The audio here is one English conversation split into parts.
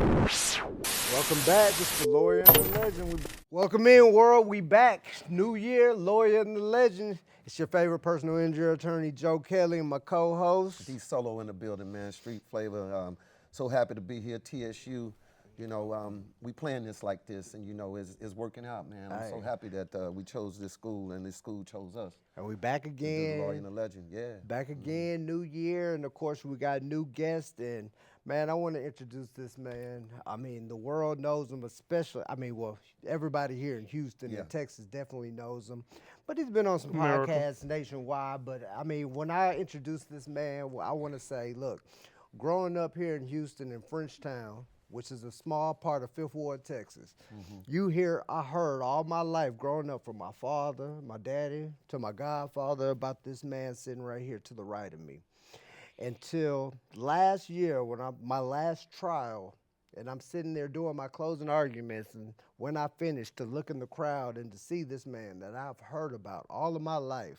Welcome back. This is the Lawyer and the Legend. Welcome in, world. We back. New year, Lawyer and the Legend. It's your favorite personal injury attorney, Joe Kelly, and my co-host. D Solo in the building, man. Street flavor. So happy to be here. TSU. We plan this like this, and it's working out, man. I'm so happy that we chose this school, and this school chose us. And we back again. The Lawyer and the Legend, yeah. Back again, new year, and of course we got new guests. And man, I want to introduce this man. I mean, the world knows him, especially. I mean, well, everybody here in Houston and Texas definitely knows him. But he's been on some podcasts nationwide. But I mean, when I introduce this man, I want to say, look, growing up here in Houston in Frenchtown, which is a small part of Fifth Ward, Texas. I heard all my life growing up from my father, my daddy, to my godfather about this man sitting right here to the right of me. Until last year when my last trial, and I'm sitting there doing my closing arguments, and when I finished to look in the crowd and to see this man that I've heard about all of my life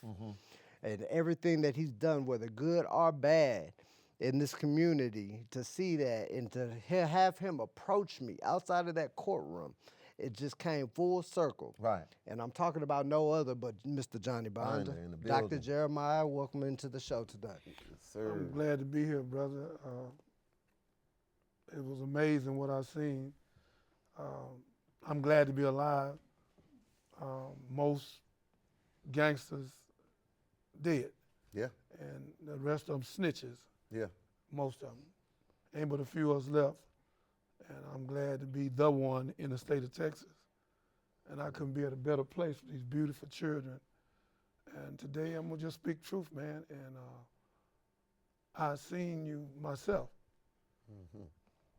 and everything that he's done, whether good or bad, in this community, to see that and to have him approach me outside of that courtroom, it just came full circle. Right. And I'm talking about no other but Mr. Johnny Binder. Dr. Jeremiah, welcome into the show today. Yes, sir. I'm glad to be here, brother. It was amazing what I seen. I'm glad to be alive. Most gangsters dead. Yeah. And the rest of them snitches. Yeah. Most of them. Ain't but a few of us left. And I'm glad to be the one in the state of Texas. And I couldn't be at a better place for these beautiful children. And today I'm gonna just speak truth, man. And I seen you myself.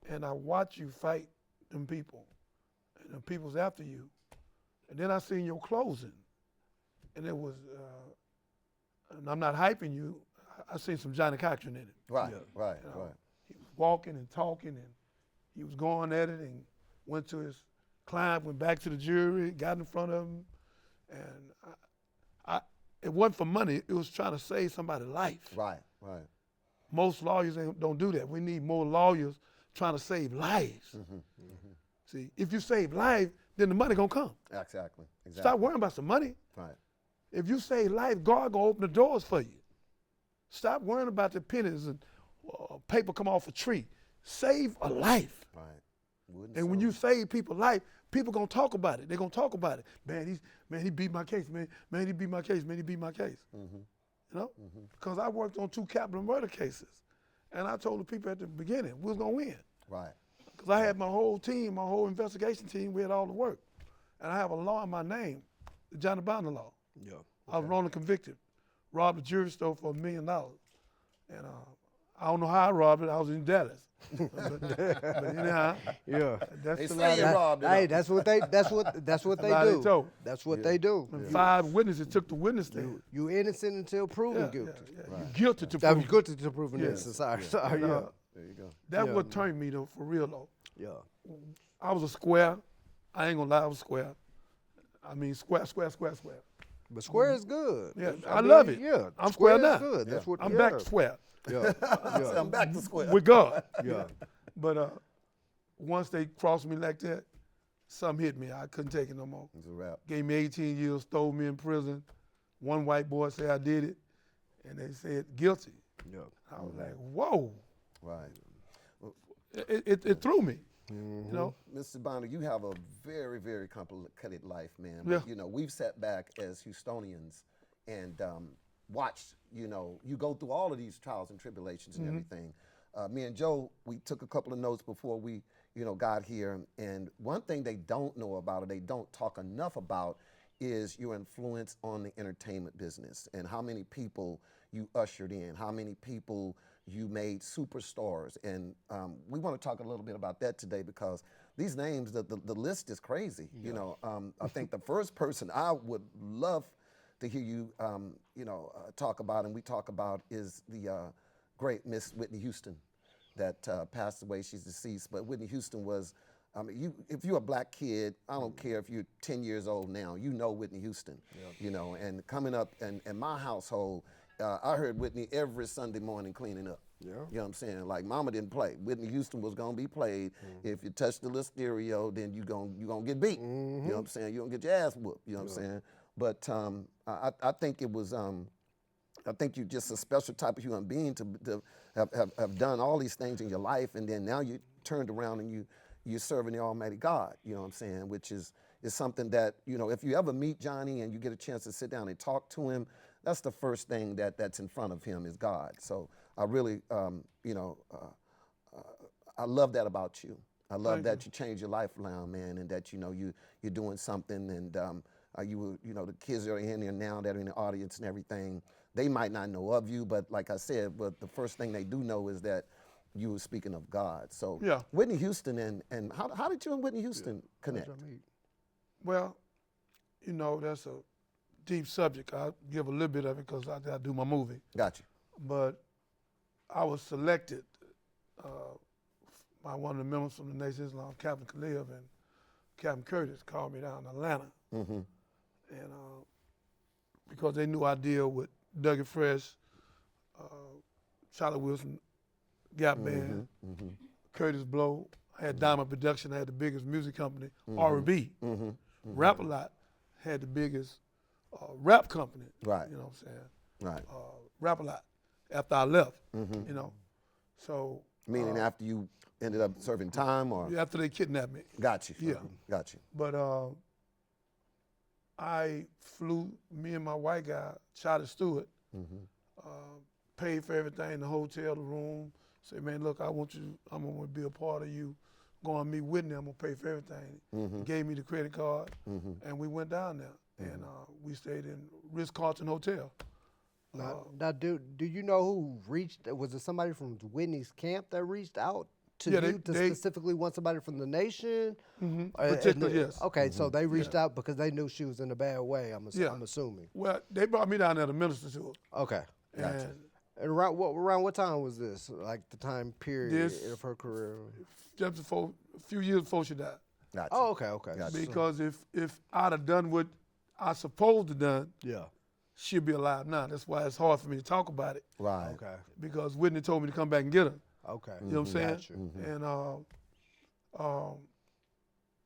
And I watched you fight them people. And the people's after you. And then I seen your closing. And it was, and I'm not hyping you, I seen some Johnny Cochran in it. Right, right. He was walking and talking, and he was going at it, and went to his client, went back to the jury, got in front of him, and it wasn't for money. It was trying to save somebody's life. Right. Most lawyers don't do that. We need more lawyers trying to save lives. See, if you save life, then the money gonna come. Exactly. Stop worrying about some money. Right. If you save life, God gonna open the doors for you. Stop worrying about the pennies and paper come off a tree. Save a life. Right. And when you save people's life, people gonna talk about it. They're gonna talk about it. Man, he beat my case, man. Man, he beat my case, man, he beat my case. You know? Because I worked on 2 capital murder cases. And I told the people at the beginning, we was gonna win. Right. Because I had my whole team, my whole investigation team, we had all the work. And I have a law in my name, the Johnny Binder law. Yeah. I was wrongly convicted. Robbed a jewelry store for $1 million. And I don't know how I robbed it. I was in Dallas. but anyhow, that's They the say you robbed it. Hey, that's what they do. That's what they do. And 5 witnesses took the witness stand. You innocent until proven guilty. Right. You guilty to That prove was good to proven innocent. Sorry. And, Yeah. There you go. That's what turned me though, for real though. Yeah. I was a square. I ain't gonna lie, I was square. I mean, square. But square is good. Yeah, I mean, love it. Yeah, I'm square is now. good. That's what I'm back to square Yeah. So I'm back to square. with God. Yeah. But once they crossed me like that, something hit me. I couldn't take it no more. It's a wrap. Gave me 18 years, threw me in prison. One white boy said I did it, and they said guilty. Yeah. I was like, whoa. Right. It threw me. You know? Mr. Binder, you have a very, very complicated life, man. Yeah. But, we've sat back as Houstonians and watched, you go through all of these trials and tribulations and everything. Me and Joe, we took a couple of notes before we, got here. And one thing they don't know about or they don't talk enough about is your influence on the entertainment business and how many people you ushered in, how many people you made superstars. And we want to talk a little bit about that today because these names, the list is crazy. Yeah. I think the first person I would love to hear you, talk about and we talk about is the great Miss Whitney Houston that passed away. She's deceased, but Whitney Houston was, if you're a black kid, I don't care if you're 10 years old now, you know Whitney Houston, and coming up in my household, I heard Whitney every Sunday morning cleaning up. Yeah. You know what I'm saying? Like Mama didn't play. Whitney Houston was gonna be played. If you touch the little stereo, then you gonna get beat. You know what I'm saying? You gonna get your ass whooped. You know what I'm saying? But I think it was I think you're just a special type of human being to have done all these things in your life, and then now you turned around and you're serving the Almighty God. You know what I'm saying? Which is something that, you know, if you ever meet Johnny and you get a chance to sit down and talk to him, that's the first thing that's in front of him is God. So I really, you know, I love that about you. I love that you changed your life around, man, and that, you know, you're doing something, and you know, the kids are in there now that are in the audience and everything, they might not know of you, but like I said, but the first thing they do know is that you were speaking of God. So Whitney Houston, and how did you and Whitney Houston connect? Well, you know, that's a deep subject. I'll give a little bit of it because I got to do my movie. Got you. But I was selected by one of the members from the Nation of Islam, Captain Khalil, and Captain Curtis called me down to Atlanta. And because they knew I deal with Dougie Fresh, Charlie Wilson, Gap Band, Curtis Blow. I had Diamond Production, I had the biggest music company, R&B. Rap-A-Lot had the biggest rap company. Right. You know what I'm saying? Right. Rap-A-Lot after I left, you know. So. Meaning after you ended up serving time, or? After they kidnapped me. Got you. Yeah. Got you. But I flew, me and my white guy, Charlie Stewart, paid for everything, the hotel, the room. Say, man, look, I'm going to be a part of you. Go and meet Whitney, I'm going to pay for everything. Gave me the credit card, and we went down there. And we stayed in Ritz-Carlton Hotel. Now, do you know who reached, was it somebody from Whitney's camp that reached out to you to specifically want somebody from the Nation? Particularly, yes. Okay, so they reached out because they knew she was in a bad way, I'm assuming. Well, they brought me down there to minister to her. Okay, gotcha. And around what time was this? Like the time period of her career? Just a few years before she died. Gotcha. Oh, okay. Gotcha. Because if I'd have done what I supposed to done, yeah, she'd be alive now. That's why it's hard for me to talk about it. Right. Okay. Because Whitney told me to come back and get her. Okay. You know what I'm saying? Gotcha. And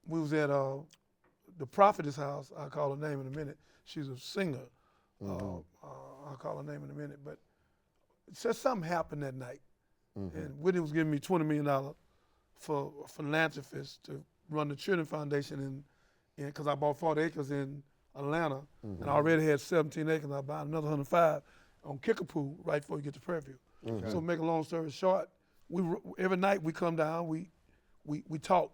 we was at the prophetess house. I'll call her name in a minute. She's a singer. I'll call her name in a minute. But it said something happened that night. And Whitney was giving me $20 million for a philanthropist to run the Children Foundation because I bought 40 acres in Atlanta, and I already had 17 acres. I bought another 105 on Kickapoo right before you get to Prairie View. So make a long story short, every night we come down, we talk.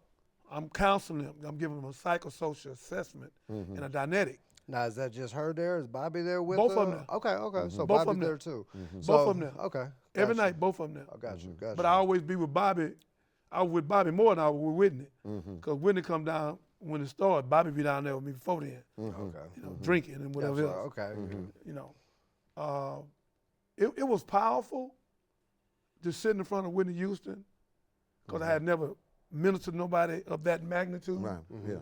I'm counseling them. I'm giving them a psychosocial assessment and a Dianetic. Now, is that just her there? Is Bobby there with both her? of them there. Okay. So Both of Bobby's them there too. Both of them there. Okay. Every night, both of them there. I got you. But I always be with Bobby. I was with Bobby more than I was with Whitney. Because Whitney come down when it started. Bobby be down there with me before then. Okay. You know, drinking and whatever else. Okay. You know, it was powerful to sit in front of Whitney Houston because I had never ministered to nobody of that magnitude. Right. Yeah.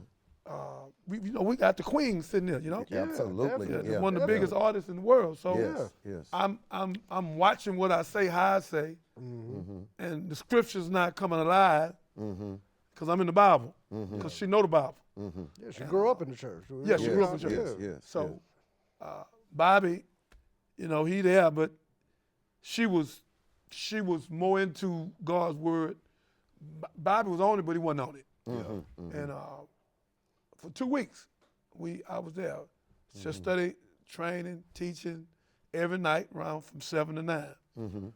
We got the Queen sitting there. You know. Yeah, absolutely. Yeah, one of the biggest artists in the world. So yes. I'm watching what I say, how I say, and the scripture's not coming alive because I'm in the Bible. Because she know the Bible. Yeah, she grew up in the church. Yeah, she grew up in the church. Yes. So Bobby, you know, he there, but she was more into God's word. Bobby was on it, but he wasn't on it. And for 2 weeks, I was there. Just study, training, teaching every night around from 7 to 9.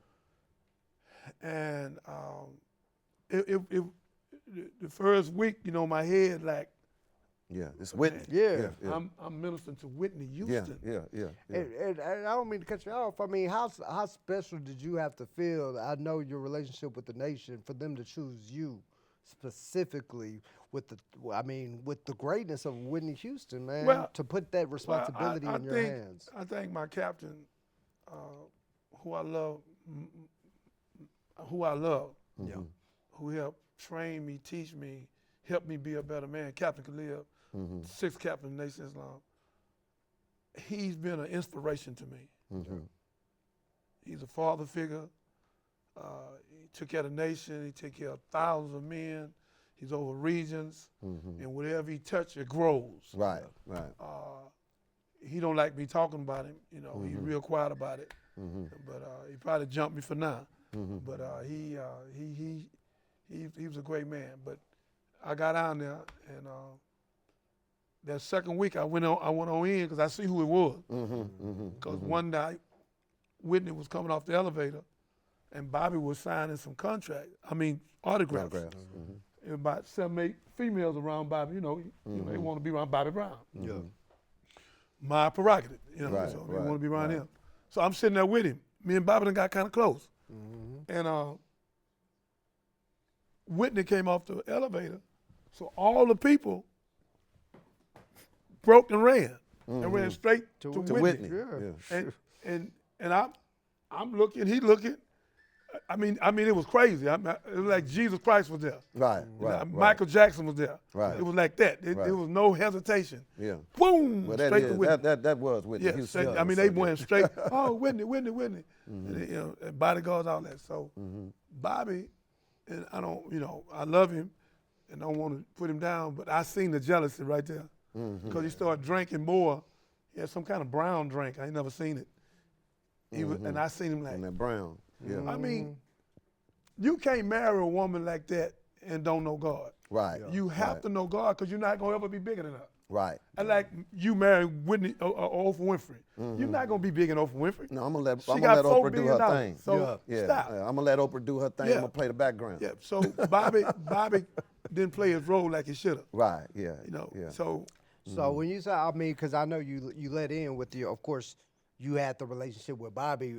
And the first week, you know, my head like, it's Whitney. Yeah. I'm ministering to Whitney Houston. Yeah. And I don't mean to cut you off. I mean, how special did you have to feel? I know your relationship with the Nation for them to choose you specifically with the greatness of Whitney Houston, man. Well, to put that responsibility in your hands. I think my captain, who I love, who helped train me, teach me, helped me be a better man, Captain Khalil, 6th captain of the Nation of Islam. He's been an inspiration to me. He's a father figure. He took care of the nation. He took care of thousands of men. He's over regions, and whatever he touches, it grows. Right, right. He don't like me talking about him. You know, he's real quiet about it. But he probably jumped me for now. But he was a great man. But I got down there, and that second week I went on in because I see who it was. Because one night, Whitney was coming off the elevator, and Bobby was signing some autographs. And about 7, 8 females around Bobby. You know, they want to be around Bobby Brown. Yeah. My prerogative. You know, Right, so they right, want to be around right. him. So I'm sitting there with him. Me and Bobby done got kind of close. And Whitney came off the elevator, so all the people broke and ran, and ran straight to Whitney. Yeah. And I'm looking, he looking. I mean, it was crazy. It was like Jesus Christ was there. Right, right, right. Michael Jackson was there. Right. It was like that. There was no hesitation. Yeah. Boom, Well, straight to Whitney. that was Whitney. Yeah, Houston. they went straight. Oh, Whitney. And, and bodyguards, all that. So Bobby, and I love him, and don't want to put him down, but I seen the jealousy right there, because he started drinking more. He had some kind of brown drink. I ain't never seen it. And I seen him like. And that brown. Yeah. I mean, you can't marry a woman like that and don't know God. Right. You have to know God, because you're not gonna ever be bigger than her. Right. And like you marry Whitney or Oprah Winfrey, you're not gonna be big in Oprah Winfrey. No, I'm gonna let She Oprah got $4 do billion. her thing. So stop. I'm gonna let Oprah do her thing. Yeah. I'm gonna play the background. Yeah. So Bobby didn't play his role like he should have. Right. Yeah. You know. Yeah. So When you say, I mean, because I know you let in with of course, you had the relationship with Bobby,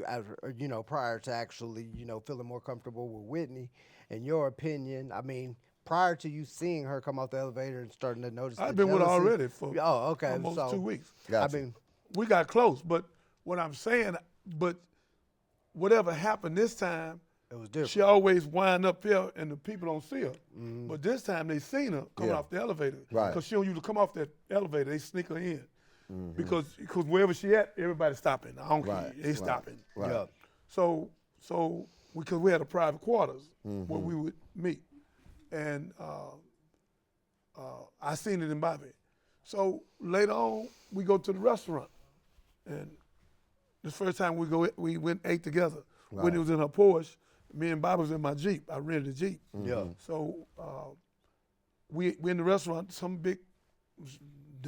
prior to actually, feeling more comfortable with Whitney. In your opinion, I mean, prior to you seeing her come off the elevator and starting to notice I've the been with her jealousy- already for almost 2 weeks. Gotcha. I mean, We got close, but what I'm saying, but whatever happened this time, it was different. she always wind up here and the people don't see her. But this time they seen her coming Yeah. off the elevator. Right. Because she don't usually come off that elevator, they sneak her in. Because wherever she at, everybody's stopping. I don't care. Right, They right. stopping. Right. Yeah. So because we had a private quarters where we would meet. And I seen it in Bobby. So later on, we go to the restaurant. And the first time we went ate together. Right. When it was in her Porsche, me and Bobby was in my Jeep. I rented a Jeep. Yeah. So we in the restaurant, some big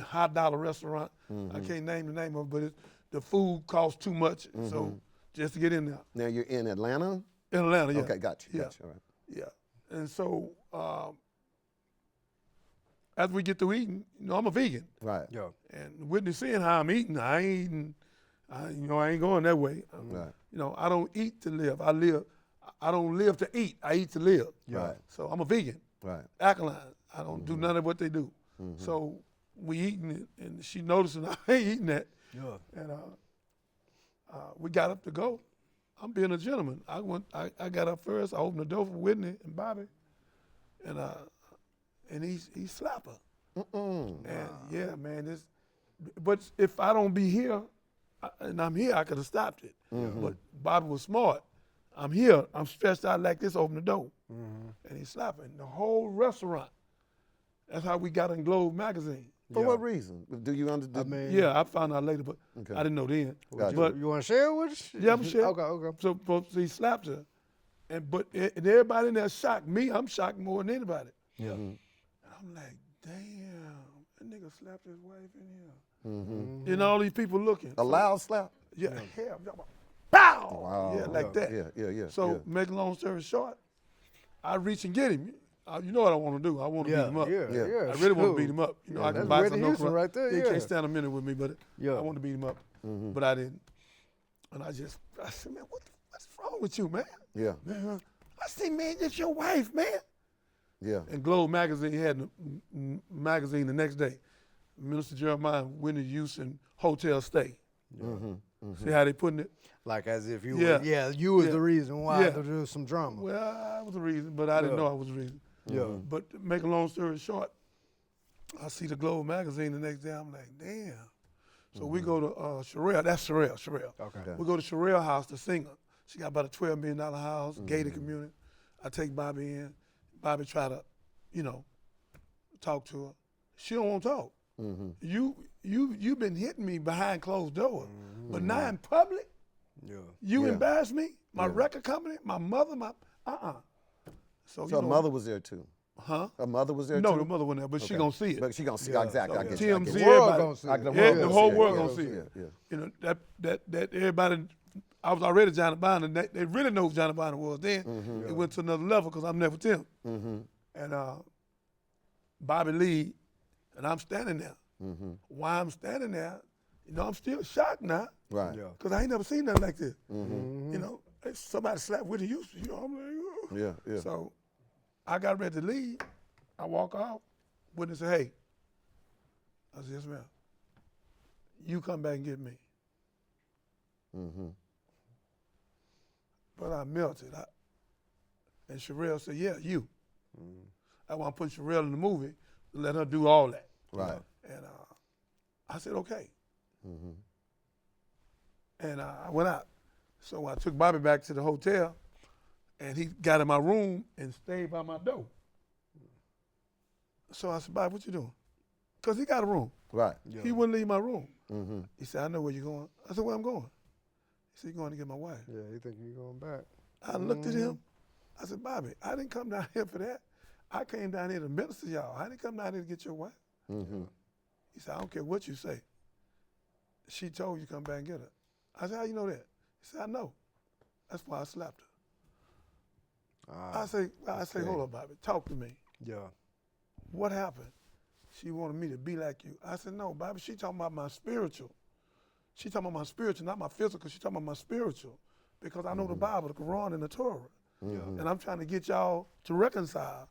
high dollar restaurant. I can't name the name of it, but the food costs too much. So just to get in there. Now you're in Atlanta? In Atlanta, yeah. Okay, got you. Yeah. Got you. All right. Yeah. And so as we get through eating, I'm a vegan. Right. Yeah. And Whitney seeing how I'm eating, I ain't eating, I ain't going that way. Right. I don't eat to live. I don't live to eat. I eat to live. Right. So I'm a vegan. Right. Alkaline. I don't do none of what they do. So we eating it, and she noticing I ain't eating that. Yeah. And we got up to go. I'm being a gentleman. I got up first. I opened the door for Whitney and Bobby, and he slapped her. And yeah, man, but if I don't be here, and I'm here, I could have stopped it. But Bobby was smart. I'm here. I'm stretched out like this. Open the door, and he slapped her. And the whole restaurant. That's how we got in Globe magazine. For what reason? Do you understand? I mean, Yeah, I found out later, but Okay. I didn't know then. Gotcha. But you want to share it with us? yeah, I'm sure. Okay. So he slapped her, and everybody in there shocked. Me, I'm shocked more than anybody. Yeah. And I'm like, damn, that nigga slapped his wife in here. And all these people looking. A loud slap? Yeah, hell, pow! Wow. Yeah, like that. Yeah. So make a long story short, I reach and get him. You know what I want to do? I want to beat him up. Yeah. I really want to beat him up. I can that's buy Whitney some Houston right there, He yeah. can't stand a minute with me, but Yeah. I want to beat him up. But I didn't. And I said, man, what's wrong with you, man? Yeah. I said, man, it's your wife, man. Yeah. And Globe magazine had the magazine the next day. Minister Jeremiah Whitney Houston hotel stay. See how they putting it? Like as if you Yeah. were, you was Yeah. the reason why Yeah. to do some drama. Well, I was the reason, but I didn't know I was the reason. Yeah. But to make a long story short, I see the Globe magazine the next day. I'm like, damn. So we go to Sherelle. That's Sherelle. Okay. We go to Sherelle house, the singer. She got about a $12 million house, gated community. I take Bobby in. Bobby try to, talk to her. She don't want to talk. You've been hitting me behind closed doors, but now in public, you embarrass me. My record company, my mother, So her mother was there too. Huh? Her mother was there No, too? the mother wasn't there, but she gonna see it. But she gonna see exactly. I get you. TMZ, The world everybody, gonna see it. the whole world gonna see Yeah, it. yeah. That everybody. I was already Johnny Binder. They really know who Johnny Binder was then. It went to another level because I'm never Tim. And Bobby Lee, and I'm standing there. Why I'm standing there, I'm still shocked now. Right. Because I ain't never seen nothing like this. Somebody slapped Whitney Houston. I'm like, oh. Yeah. So I got ready to leave. I walk off. Whitney said, hey. I said, yes, ma'am. You come back and get me. But I melted. And Sherelle said, yeah, you. I want to put Sherelle in the movie to let her do all that. Right. And I said, okay. And I went out. So I took Bobby back to the hotel, and he got in my room and stayed by my door. So I said, Bobby, what you doing? Because he got a room. Right. Yeah. He wouldn't leave my room. He said, I know where you're going. I said, where I'm going? He said, you're going to get my wife. Yeah, you think you're going back. I looked at him. I said, Bobby, I didn't come down here for that. I came down here to minister to y'all. I didn't come down here to get your wife. He said, I don't care what you say. She told you to come back and get her. I said, how you know that? He said, I know. That's why I slapped her. I say, hold up, Bobby, talk to me. Yeah. What happened? She wanted me to be like you. I said, no, Bobby, she talking about my spiritual. She talking about my spiritual, not my physical. She talking about my spiritual. Because I know the Bible, the Quran, and the Torah. And I'm trying to get y'all to reconcile.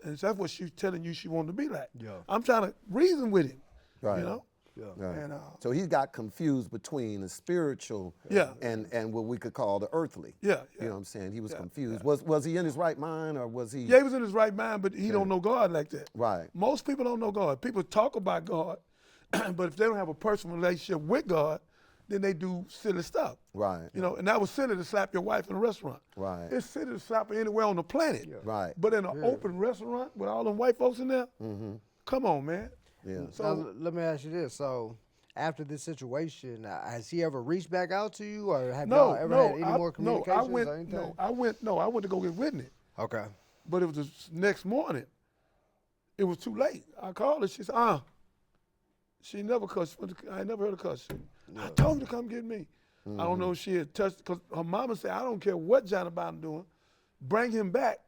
And that's what she's telling you she wanted to be like. Yeah. I'm trying to reason with him, Right. you know? Yeah. Right. And, So he got confused between the spiritual and what we could call the earthly. Yeah. You know what I'm saying? He was confused. Was he in his right mind, or was he? Yeah, he was in his right mind, but he don't know God like that. Right. Most people don't know God. People talk about God, but if they don't have a personal relationship with God, then they do silly stuff. Right. And that was silly to slap your wife in a restaurant. Right. It's silly to slap her anywhere on the planet. Right. But in an open restaurant with all them white folks in there, come on, man. Yeah. So Now, let me ask you this. So after this situation, has he ever reached back out to you, or have y'all ever had any more communications or anything? I went to go get Whitney. Okay. But it was the next morning. It was too late. I called her. She said, she never cussed. I never heard her cuss. I told her to come get me. I don't know if she had touched, because her mama said, I don't care what Johnny Biden doing, bring him back,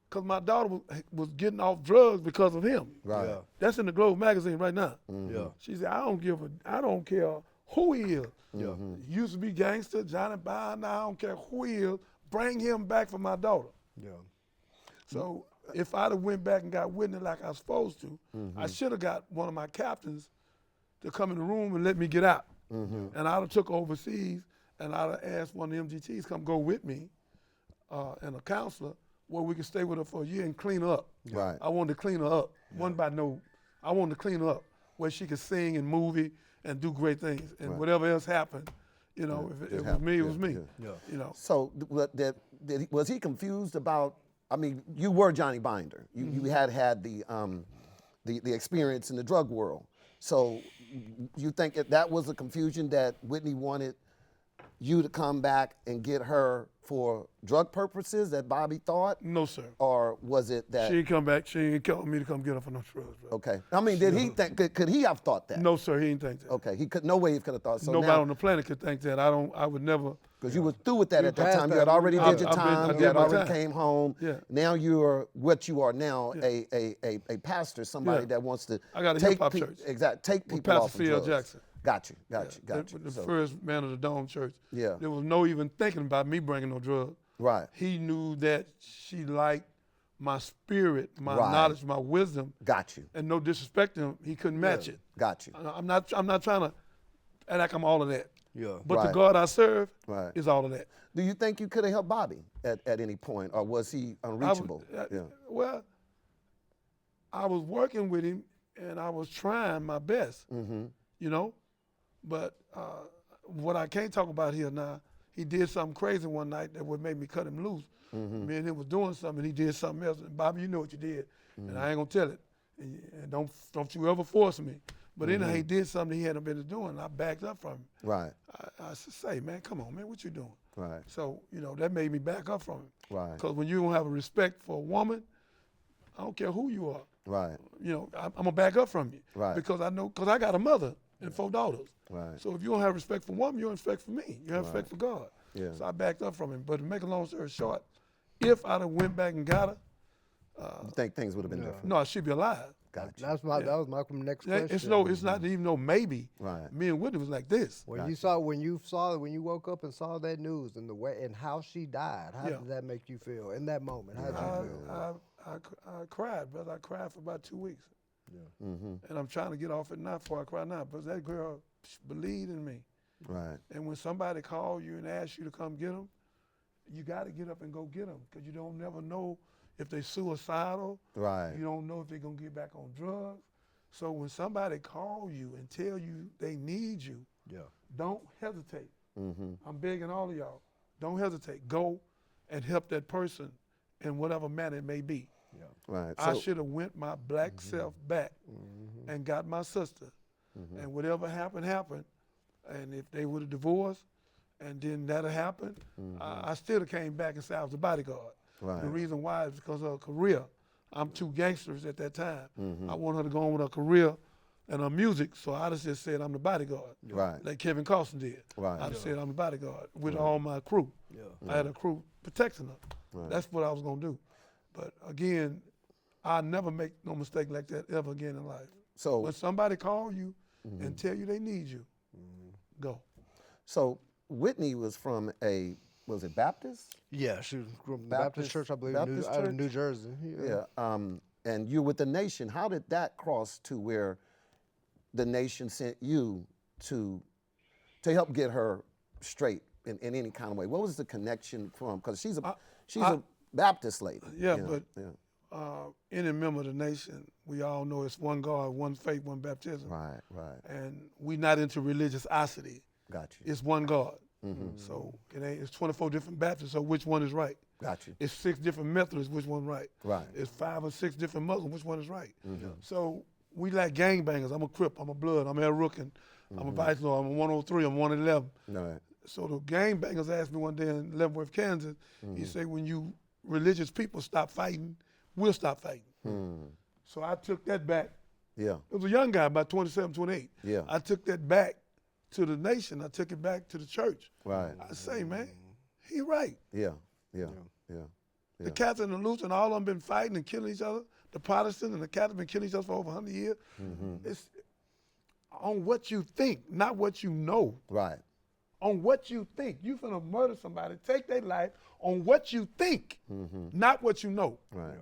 because my daughter was getting off drugs because of him. Right. Yeah. That's in the Globe magazine right now. Yeah. She said, I don't care who he is. Yeah. He used to be gangster, Johnny Biden, now I don't care who he is, bring him back for my daughter. Yeah. So if I'd have went back and got Whitney like I was supposed to, I should have got one of my captains to come in the room and let me get out. And I'd have took overseas, and I'd have asked one of the MGTs come go with me and a counselor where we could stay with her for a year and clean her up. Right. I wanted to clean her up. I wanted to clean her up where she could sing and movie and do great things. And whatever else happened, if it was me, it was me. Yeah. So was he confused about? I mean, you were Johnny Binder. You had the experience in the drug world. So you think that was a confusion, that Whitney wanted you to come back and get her for drug purposes, that Bobby thought? No, sir. Or was it that? She ain't come back. She ain't called me to come get her for no drugs, bro. Okay. I mean, did he think? Could he have thought that? No, sir. He didn't think that. Okay. He could. No way he could have thought. So Nobody on the planet could think that. I would never. Because you were through with that at that passed time. that. You had already did your I time. did You had my already time. came home. Yeah. Now you're what you are now, a pastor, somebody that wants to I got a take hip-hop church. take With people Pastor off of C.L. drugs. Jackson. Got you. The So- first man of the Dome Church. Yeah. There was no even thinking about me bringing no drugs. Right. He knew that she liked my spirit, my Right. knowledge, my wisdom, Got you. and no disrespect to him, he couldn't match it. Got you. I'm not trying to act like I'm all of that. Yeah. But the Right. God I serve Right. is all of that. Do you think you could have helped Bobby at any point, or was he unreachable? Well, I was working with him, and I was trying my best, but what I can't talk about here now he did something crazy one night that would make me cut him loose. Me and him was doing something, and he did something else. And Bobby, you know what you did, and I ain't gonna tell it. And don't you ever force me. But anyhow, he did something he hadn't been doing, and I backed up from him. Right. I said, say, man, come on, man, what you doing? Right. So, you know, that made me back up from him. Right. Because when you don't have a respect for a woman, I don't care who you are. Right. You know, I'm gonna back up from you. Right. Because I know, because I got a mother and 4 daughters. Right. So if you don't have respect for woman, you don't have respect for me. You have respect for God. Yeah. So I backed up from him. But to make a long story short, if I'd have went back and got her, You think things would have been different? no, she'd be alive. Gotcha. That was my next question. It's not even no maybe. Right. Me and Whitney was like this. When you woke up and saw that news and the way and how she died, how did that make you feel in that moment? How did you feel? I cried, brother. I cried for about 2 weeks. Yeah. And I'm trying to get off it now before I cry now. But that girl believed in me. Right. And when somebody calls you and asks you to come get them, you got to get up and go get them because you don't never know if they're suicidal. Right. You don't know if they're going to get back on drugs. So when somebody calls you and tell you they need you, don't hesitate. I'm begging all of y'all, don't hesitate. Go and help that person in whatever manner it may be. Yeah. Right. I should have went my black self back and got my sister. And whatever happened, happened. And if they would have divorced and then that had happened, I still have came back and said I was a bodyguard. Right. The reason why is because of her career. I'm 2 gangsters at that time. I want her to go on with her career and her music, so I just said I'm the bodyguard. Right. Like Kevin Costner did. Right. I just said I'm the bodyguard with all my crew. I had a crew protecting her. That's what I was going to do. But again, I'll never make no mistake like that ever again in life. So When somebody call you and tell you they need you, go. So Whitney was from was it Baptist? Yeah, she was from the Baptist Church, I believe, out of New Jersey. Yeah. And you're with the Nation. How did that cross to where the Nation sent you to help get her straight in any kind of way? What was the connection from? Because she's a Baptist lady. Yeah, you know? but any member of the Nation, we all know it's one God, one faith, one baptism. Right. Right. And we not into religiosity. Got you. It's one God. So it's 24 different Baptists, so which one is right? Got you. It's 6 different Methodists, which one right? Right. It's 5 or 6 different Muslims, which one is right? So we like gangbangers. I'm a Crip, I'm a Blood, I'm El Rookin, I'm a Vice Lord, I'm a 103, I'm 111. Right. So the gangbangers asked me one day in Leavenworth, Kansas, he said, when you religious people stop fighting, we'll stop fighting. So I took that back. Yeah. It was a young guy, about 27, 28. Yeah. I took that back to the Nation. I took it back to the church. Right. I say, man, he right. Yeah. The Catholic and the Lutheran, all of them been fighting and killing each other. The Protestant and the Catholic been killing each other for over 100 years. It's on what you think, not what you know. Right. On what you think. You finna murder somebody, take their life on what you think, not what you know. Right.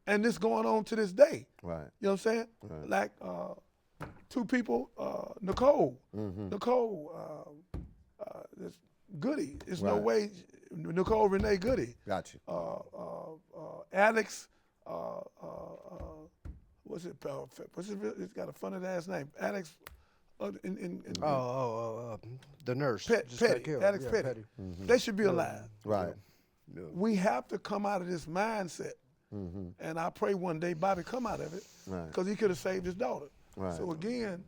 And this going on to this day. Right. You know what I'm saying? Right. Like 2 people, Nicole, this Goody. There's no Right. way, Nicole Renee Goody. Got you. Alex, what's it? It's got a funny last name. Alex, the nurse. just got Petty, killed. Alex Yeah, Petty. They should be alive. Right. We have to come out of this mindset. And I pray one day Bobby come out of it Right. because he could have saved his daughter. Right. So again,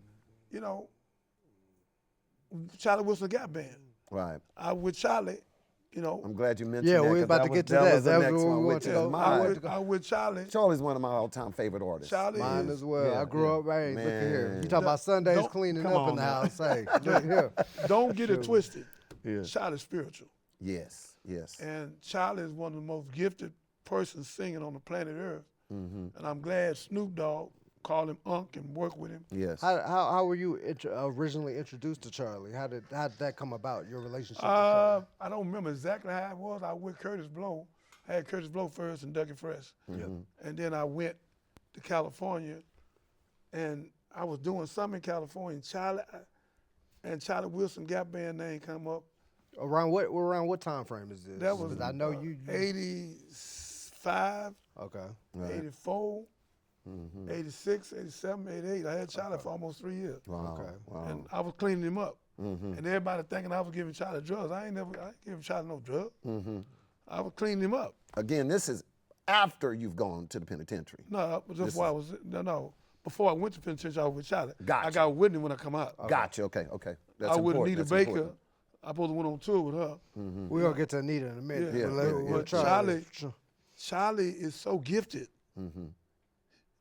you know, Charlie Wilson Gap Band. Right. I with Charlie, you know. I'm glad you mentioned Yeah, that. we 'cause about to was- get to that. was the That was next where we one, want which to is go. mine. I with Charlie. Charlie's one of my all-time favorite artists. Charlie Mine is, as well. Yeah, I grew up, yeah. hey, look at here. Man. You talking about Sundays Don't- cleaning come up on in the now. house. Hey, look here. Don't get it twisted. Yeah. Charlie's spiritual. Yes. Yes. And Charlie is one of the most gifted persons singing on the planet Earth. And I'm glad Snoop Dogg called him Unc and worked with him. Yes. How were you originally introduced to Charlie? How did that come about? Your relationship with I don't remember exactly how it was. I was with Curtis Blow. I had Curtis Blow first and Dougie Fresh. And then I went to California, and I was doing something in California. Charlie Wilson Gap Band name come up. Around what time frame is this? That was 'Cause I know you 85, Okay. 84, 86, 87, 88. I had Charlie for almost 3 years. Wow. Okay. Wow. And I was cleaning him up. and everybody thinking I was giving Charlie drugs. I ain't giving Charlie no drugs. I was cleaning him up. Again, this is after you've gone to the penitentiary. No, that's why I was no. Before I went to penitentiary, I was with Charlie. Gotcha. I got Whitney when I come out. Gotcha. Okay. That's I with important. Anita That's Baker. important. I supposed to went on tour with her. We're gonna get to Anita in a minute. Yeah. But But Charlie is so gifted.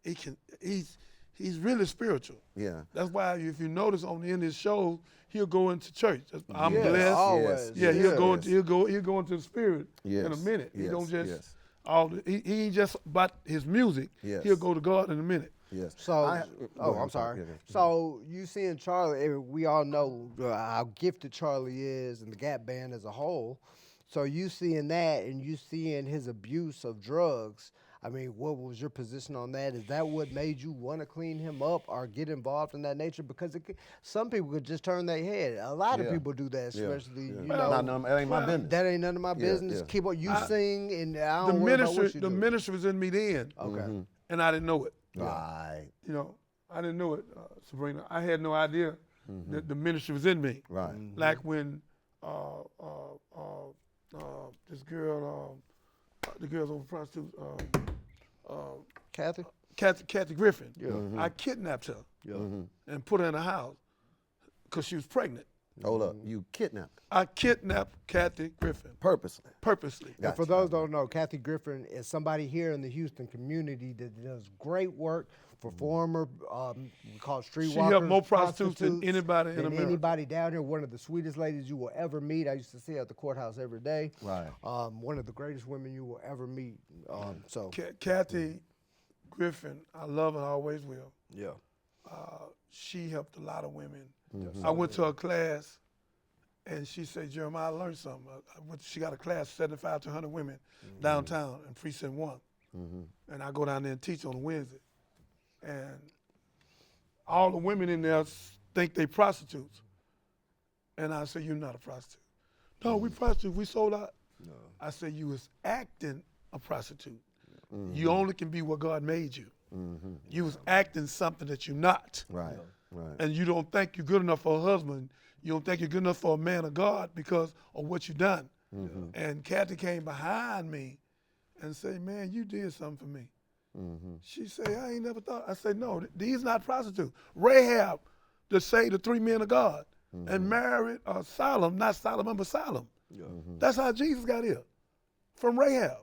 He's really spiritual. Yeah. That's why if you notice on the end of his show, he'll go into church. I'm Yes, blessed. always. Yeah, Yes. he'll go into the spirit in a minute. He Yes. don't just Yes. he ain't just about his music. Yes. He'll go to God in a minute. Yes. So, Go I'm sorry. ahead. So you seeing Charlie? We all know how gifted Charlie is, and the Gap Band as a whole. So you seeing that, and you seeing his abuse of drugs. I mean, what was your position on that? Is that what made you want to clean him up or get involved in that nature? Because some people could just turn their head. A lot of people do that, especially you know. That ain't my business. That ain't none of my business. yeah. Keep on. You sing, and I The don't worry about what ministry, you the do. ministry was in me then, Okay. and I didn't know it. Right. You know, I didn't know it, Sabrina. I had no idea that the ministry was in me. Right. Like when this girl, the girls over prostitutes, Kathy. Kathy Griffin. I kidnapped her and put her in a house because she was pregnant. Hold up. You kidnapped I kidnapped Kathy Griffin purpusely. purposely. And for those who don't know, Kathy Griffin is somebody here in the Houston community that does great work for former, we call it streetwalkers. She helped more prostitutes than anybody in America. Anybody down here. One of the sweetest ladies you will ever meet. I used to see her at the courthouse every day. Right. One of the greatest women you will ever meet. So Kathy Griffin, I love her, I always will. yeah. She helped a lot of women. I went to her class, and she said, Jeremiah, I learned something. She got a class, 75 to 100 women downtown in Precinct 1. And I go down there and teach on a Wednesday. And all the women in there think they prostitutes. And I say, you're not a prostitute. No, we prostitutes, we sold out. No. I said, you was acting a prostitute. You only can be what God made you. You was acting something that you're not. Right. Right. And you don't think you're good enough for a husband. You don't think you're good enough for a man of God because of what you done. And Kathy came behind me and said, man, you did something for me. She said, I ain't never thought. I said, no, these not prostitutes. Rahab, to say the three men of God, and married Solomon, not Solomon, but Solomon. That's how Jesus got here, from Rahab.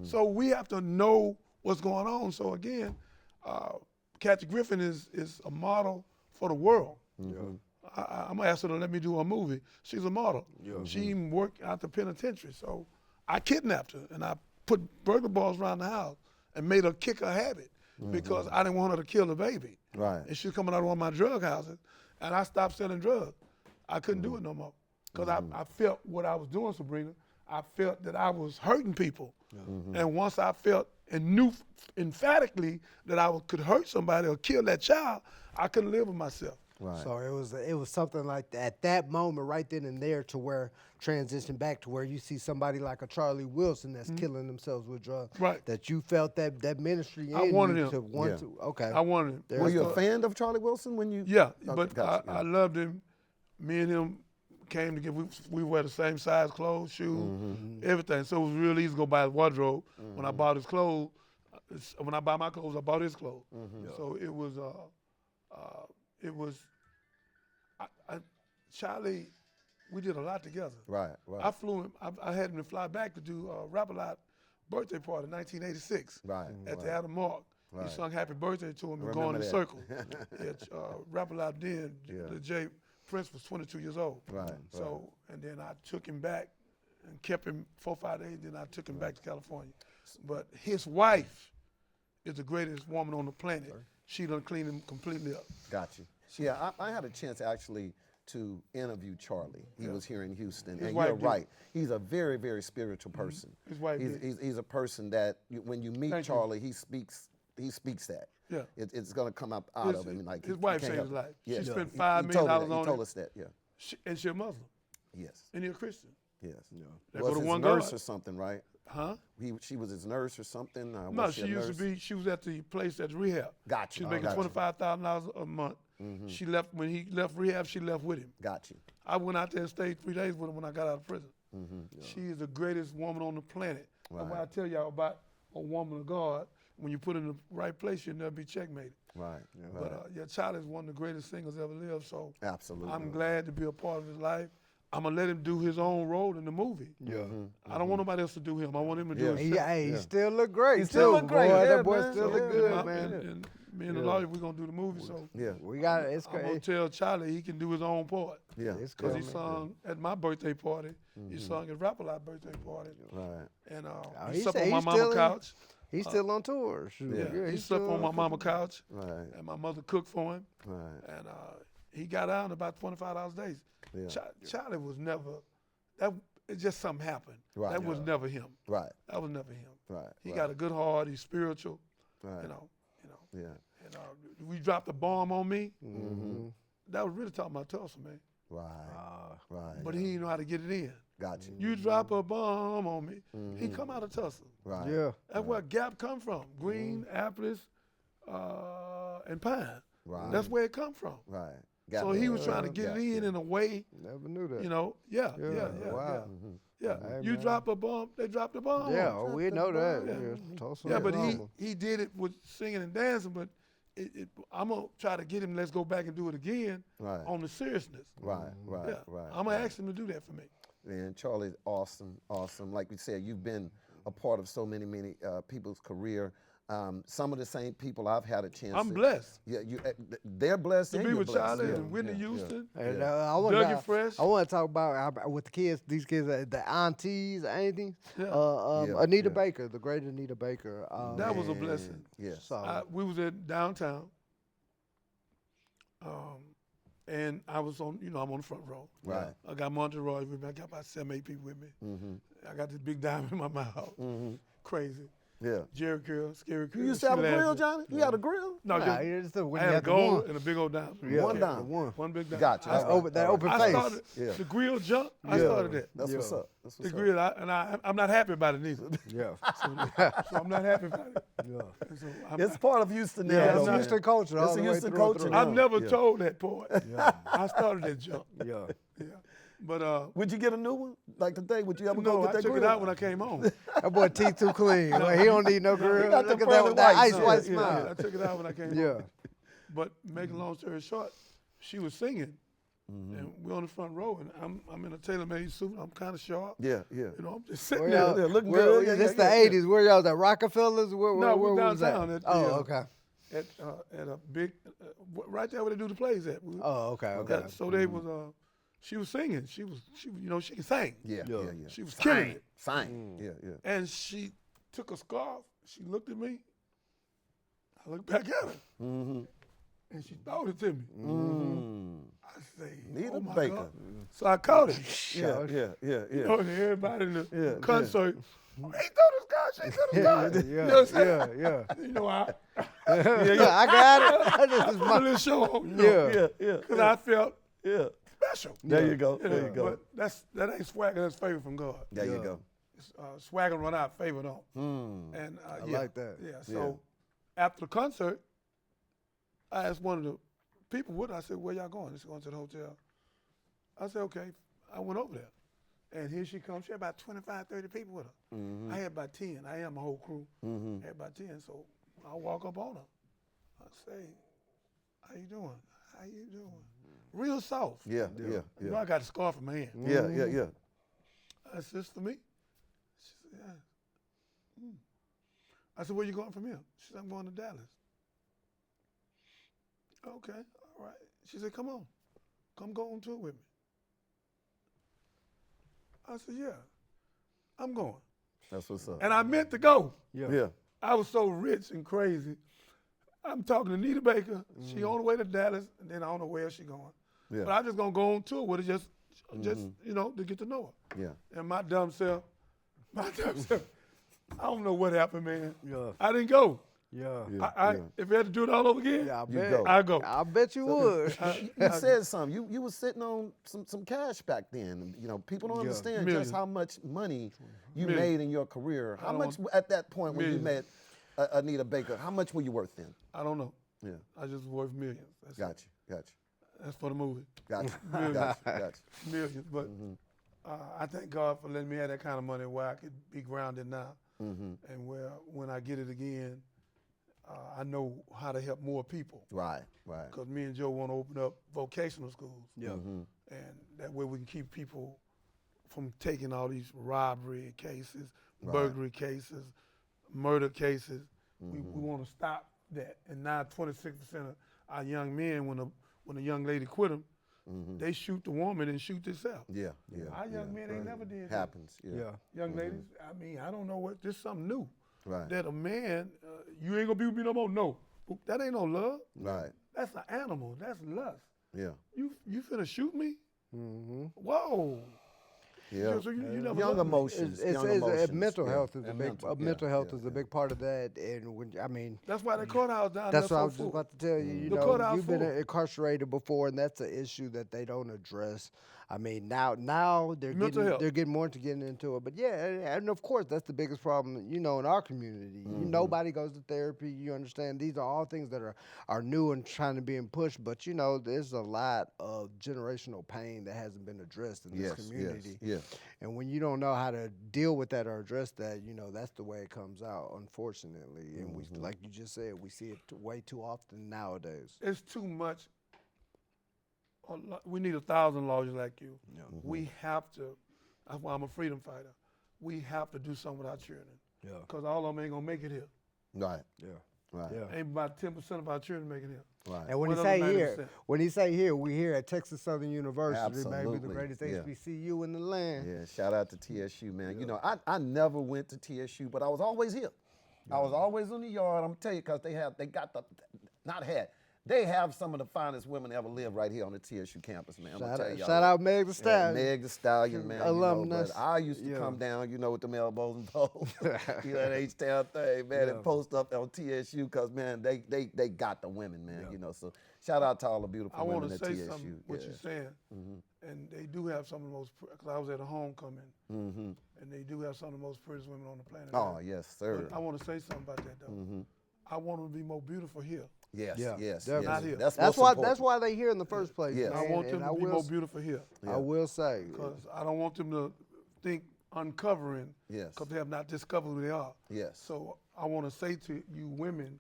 So we have to know what's going on. So again, Kathy Griffin is a model for the world. I'm gonna ask her to let me do a movie. She's a model. She worked out the penitentiary. So I kidnapped her and I put burglar balls around the house and made her kick her habit because I didn't want her to kill the baby. Right. And she was coming out of one of my drug houses, and I stopped selling drugs. I couldn't do it no more because I felt what I was doing, Sabrina. I felt that I was hurting people. And once I felt and knew emphatically that I could hurt somebody or kill that child, I couldn't live with myself. Right. So it was something like that, at that moment right then and there to where transition back to where you see somebody like a Charlie Wilson that's killing themselves with drugs. Right. That you felt that ministry in I wanted you him. to want to. Okay. I wanted him. Were you a fan of Charlie Wilson when you? Yeah, Okay, but gotcha, I loved him. Me and him came together. We wear the same size clothes, shoes, everything. So it was real easy to go buy his wardrobe. When I bought his clothes, when I buy my clothes, I bought his clothes. So it was Charlie, we did a lot together. Right. Right. I flew him, I had him to fly back to do Rap-A-Lot birthday party in 1986 Right. at the Adam Mark. Right. He sung happy birthday to him and Remember go in a that. circle. Rap-A-Lot then, Yeah. the J Prince was 22 years old. Right. So, and then I took him back and kept him 4 or 5 days, then I took him back to California. But his wife is the greatest woman on the planet. She done cleaned him completely up. Got you. Yeah, I had a chance actually to interview Charlie. He was here in Houston, His and wife you're did. right. He's a very, very spiritual person. His wife did. He's a person that when you meet Thank you. Charlie, he speaks that. Yeah. It's going to come out of him. Like his he wife can't saved help his it. life. Yeah. She spent He $5 million told me that. on He told it. us that. Yeah. And she's a Muslim, Yes. and he's a Christian. Yes. They Was go to his one nurse God. or something, right? Huh? She was his nurse or something. No, was she a used nurse? to be. She was at the place at rehab. Gotcha. She was making Gotcha. $25,000 a month. She left when he left rehab. She left with him. Got you. I went out there and stayed 3 days with her when I got out of prison. Mm-hmm. She is the greatest woman on the planet. Right. And when I tell y'all about a woman of God, when you put her in the right place, you'll never be checkmated. Right. Yeah. But yeah, Charlie is one of the greatest singers ever lived. So Absolutely. I'm glad to be a part of his life. I'm gonna let him do his own role in the movie. Yeah. I don't want nobody else to do him. I want him to do Yeah. himself. He still look great. He still too, look great, Boy. yeah, That boy man. still look Yeah. good, And man. And me and the lawyer, we're gonna do the movie. So Yeah. We got it. It's I'm gonna crazy. tell Charlie he can do his own part. Yeah. It's Because good, he man. sung at my birthday party. He sung at Rap-A-Lot birthday party. Right. And he he slept said on my he's mama's still in- couch. He's still on tour. Shoot. Yeah, he he's slept still on my mama's couch. Right. And my mother cooked for him. Right. And he got out in about 25 hours days. Yeah. Charlie was never, it just something happened. Right. That was never him. Right. That was never him. Right. He right. got a good heart. He's spiritual. Right. You know. Yeah. And we dropped a bomb on me. Mm-hmm. That was really talking about Tulsa, man. Right. Right. But he didn't know how to get it in. Got you. You drop a bomb on me. He come out of Tulsa. Right. Yeah. That's where Gap come from. Green, Apples, and Pine. Right. That's where it come from. Right. So he was trying to get it in a way, Never knew that. you know, yeah. Wow. Yeah. Hey, You man. drop a bomb, they drop the bomb. Yeah, on. we know that. Yeah. Yeah, Tulsa Yeah, but Oklahoma. he did it with singing and dancing, but I'm going to try to get him, let's go back and do it again Right. on the seriousness. Right. Right. Yeah. Right. I'm going to ask him to do that for me. Man, Charlie's awesome, awesome. Like we said, you've been a part of so many people's career. Some of the same people I've had a chance. I'm to, blessed Yeah, they're blessed. to and be you're with blessed. Charlie Yeah, and Whitney yeah, Houston. And Yeah. I Dougie Fresh. want to talk about with the kids, these kids, the aunties, anything. Yeah. Anita yeah. Baker, the great Anita Baker. That was a Man, blessing. Yes. So, We was at downtown, and I was on, I'm on the front row. Right. I got Monteroy with me. I got about 7, 8 people with me. Mm-hmm. I got this big diamond in my mouth. Mm-hmm. Crazy. Yeah. Jerry Curl, Scary Curl. You used to have a she grill, laughing. Johnny? You had a grill? No, nah, just, it's the, when I you had a had the gold one. and a big old diamond. Yeah, One diamond. the one. One big diamond. Gotcha. That open All right. face. I started Yeah. the grill jump. I Yeah. started that. That's what's Yeah. up. That's The what's up. grill, I'm not happy about it neither. Yeah. So I'm not happy about it. Yeah. And so I'm, It's part of Houston now. Yeah, though, it's man. Houston culture. It's all a the way Houston through culture and now. through. I've never Yeah. told that part. Yeah. I started that jump. Yeah. Yeah. But Would you get a new one? Like today, would you ever go no, get I that took grill? it out when I came home. That boy teeth too clean. Like, he don't need no grill. got the Look at pearly that whites, ice yeah, white yeah, smile. I took it out when I came home. Yeah. But making a long story short, she was singing, Mm-hmm. and we're on the front row, and I'm in a tailor-made suit. I'm kind of sharp. Yeah, yeah. You know, I'm just sitting Where there. y'all, yeah, looking where, good. Yeah, this yeah, the yeah, 80s. Where y'all was at? Rockefellers? Where No, we're was that? downtown at the, Oh, okay. At a big, right there where they do the plays at. Oh, okay, okay. So they was, she was singing. She can sing. Yeah, Yeah. yeah, yeah. She was killing it. Sign. Yeah, yeah. And she took a scarf. She looked at me. I looked back at her, Mm-hmm. and she threw it to me. Mm. I say, Nita oh my Baker. God. So I caught it. Yeah, yeah, yeah, You yeah. know, and everybody in the Yeah, concert, he threw the scarf. She threw the scarf. You know what I'm saying? Yeah. You know, I I got it. This is put my, this show on. yeah. Yeah, yeah. Because I felt Yeah. special. There you go. You There know, you go. But that ain't swagger. That's favor from God. There you Yeah. go. Swagger run out, favor don't. Mm. And I yeah, like that. Yeah. So after the concert, I asked one of the people with her, I said, where y'all going? She's going to the hotel. I said, okay. I went over there. And here she comes. She had about 25, 30 people with her. Mm-hmm. I had about 10. I had my whole crew. Mm-hmm. I had about 10. So I walk up on her. I say, how you doing? How you doing? Real soft. Yeah, yeah, You know, yeah. I got a scarf in my hand. Yeah, yeah, yeah. I said, this for me? She said, yeah. I said, where you going from here? She said, I'm going to Dallas. Okay, all right. She said, come on. Come go on tour with me. I said, yeah, I'm going. That's what's up. And I meant to go. Yeah. I was so rich and crazy. I'm talking to Nita Baker. She on the way to Dallas, and then I don't know where she going. Yeah. But I'm just going to go on tour with her just to get to know her. Yeah. And my dumb self, I don't know what happened, man. Yeah. I didn't go. Yeah. I if I had to do it all over again, Yeah, I You bet. go. I go. I bet you would. You said something. You was sitting on some cash back then. You know, people don't Yeah. understand Millions. just how much money you Millions. made in your career. How don't much at that point when you Millions. met Anita Baker? How much were you worth then? I don't know. Yeah. I just worth millions. That's Got you. That's for the movie. Gotcha. Millions. Gotcha. Millions. But I thank God for letting me have that kind of money where I could be grounded now. And where when I get it again, I know how to help more people. Right. Because me and Joe want to open up vocational schools. Yeah. And that way we can keep people from taking all these robbery cases, Right. burglary cases, murder cases. We want to stop that. And now 26% of our young men, when a young lady quit them, they shoot the woman and shoot themselves. Yeah. Our young men ain't never did that. Happens. Yeah. Young ladies, I mean, I don't know what, this is something new. Right. That a man, you ain't gonna be with me no more. No, that ain't no love. Right. That's an animal. That's lust. Yeah. You finna shoot me? Mm-hmm. Whoa. Yeah. So you never Young loved me. emotions. young It's emotions. mental yeah. health is a And big mental health is a big part of that, and when I mean. That's why the courthouse down That's there what I so was just full. about to tell you. You The know, courthouse you've been full. incarcerated before, and that's an issue that they don't address. I mean, now they're Mental health. getting more to getting into it. But yeah, and of course that's the biggest problem. You know, in our community, nobody goes to therapy. You understand? These are all things that are new and trying to be pushed. But you know, there's a lot of generational pain that hasn't been addressed in this community. Yes. And when you don't know how to deal with that or address that, you know, that's the way it comes out, unfortunately. And we, like you just said, we see it way too often nowadays. It's too much. We need 1,000 lawyers like you. Yeah. We have to. That's why I'm a freedom fighter. We have to do something with our children. Yeah. Because all of them ain't gonna make it here. Right. Yeah. Right. Yeah. Ain't about 10% of our children make it here. Right. And when he What say other here, 90%? we here at Texas Southern University, maybe the Absolutely. greatest Yeah. HBCU in the land. Yeah, shout out to TSU, man. You know, I never went to TSU, but I was always here. I was always in the yard. I'm gonna tell you, because they have some of the finest women ever lived right here on the TSU campus, man. I'm gonna tell y'all. Shout out Meg the Stallion. Meg the Stallion, man. Alumnus. But I used to come down, with them elbows and toes, that H-Town thing, man, and post up on TSU, because, man, they got the women, man, So shout out to all the beautiful I women want at to say TSU. something, what you're saying. And they do have some of the most, because I was at a homecoming, and they do have some of the most prettiest women on the planet. Oh, yes, sir. But I want to say something about that, though. I want them to be more beautiful here. Yes, Yeah, yes, definitely. Not here. That's That's most why important. they here in the first place. Yes. I man, want them and to be more beautiful here. I will say. Because I don't want them to think uncovering, Yes. because they have not discovered who they are. Yes. So I want to say to you women,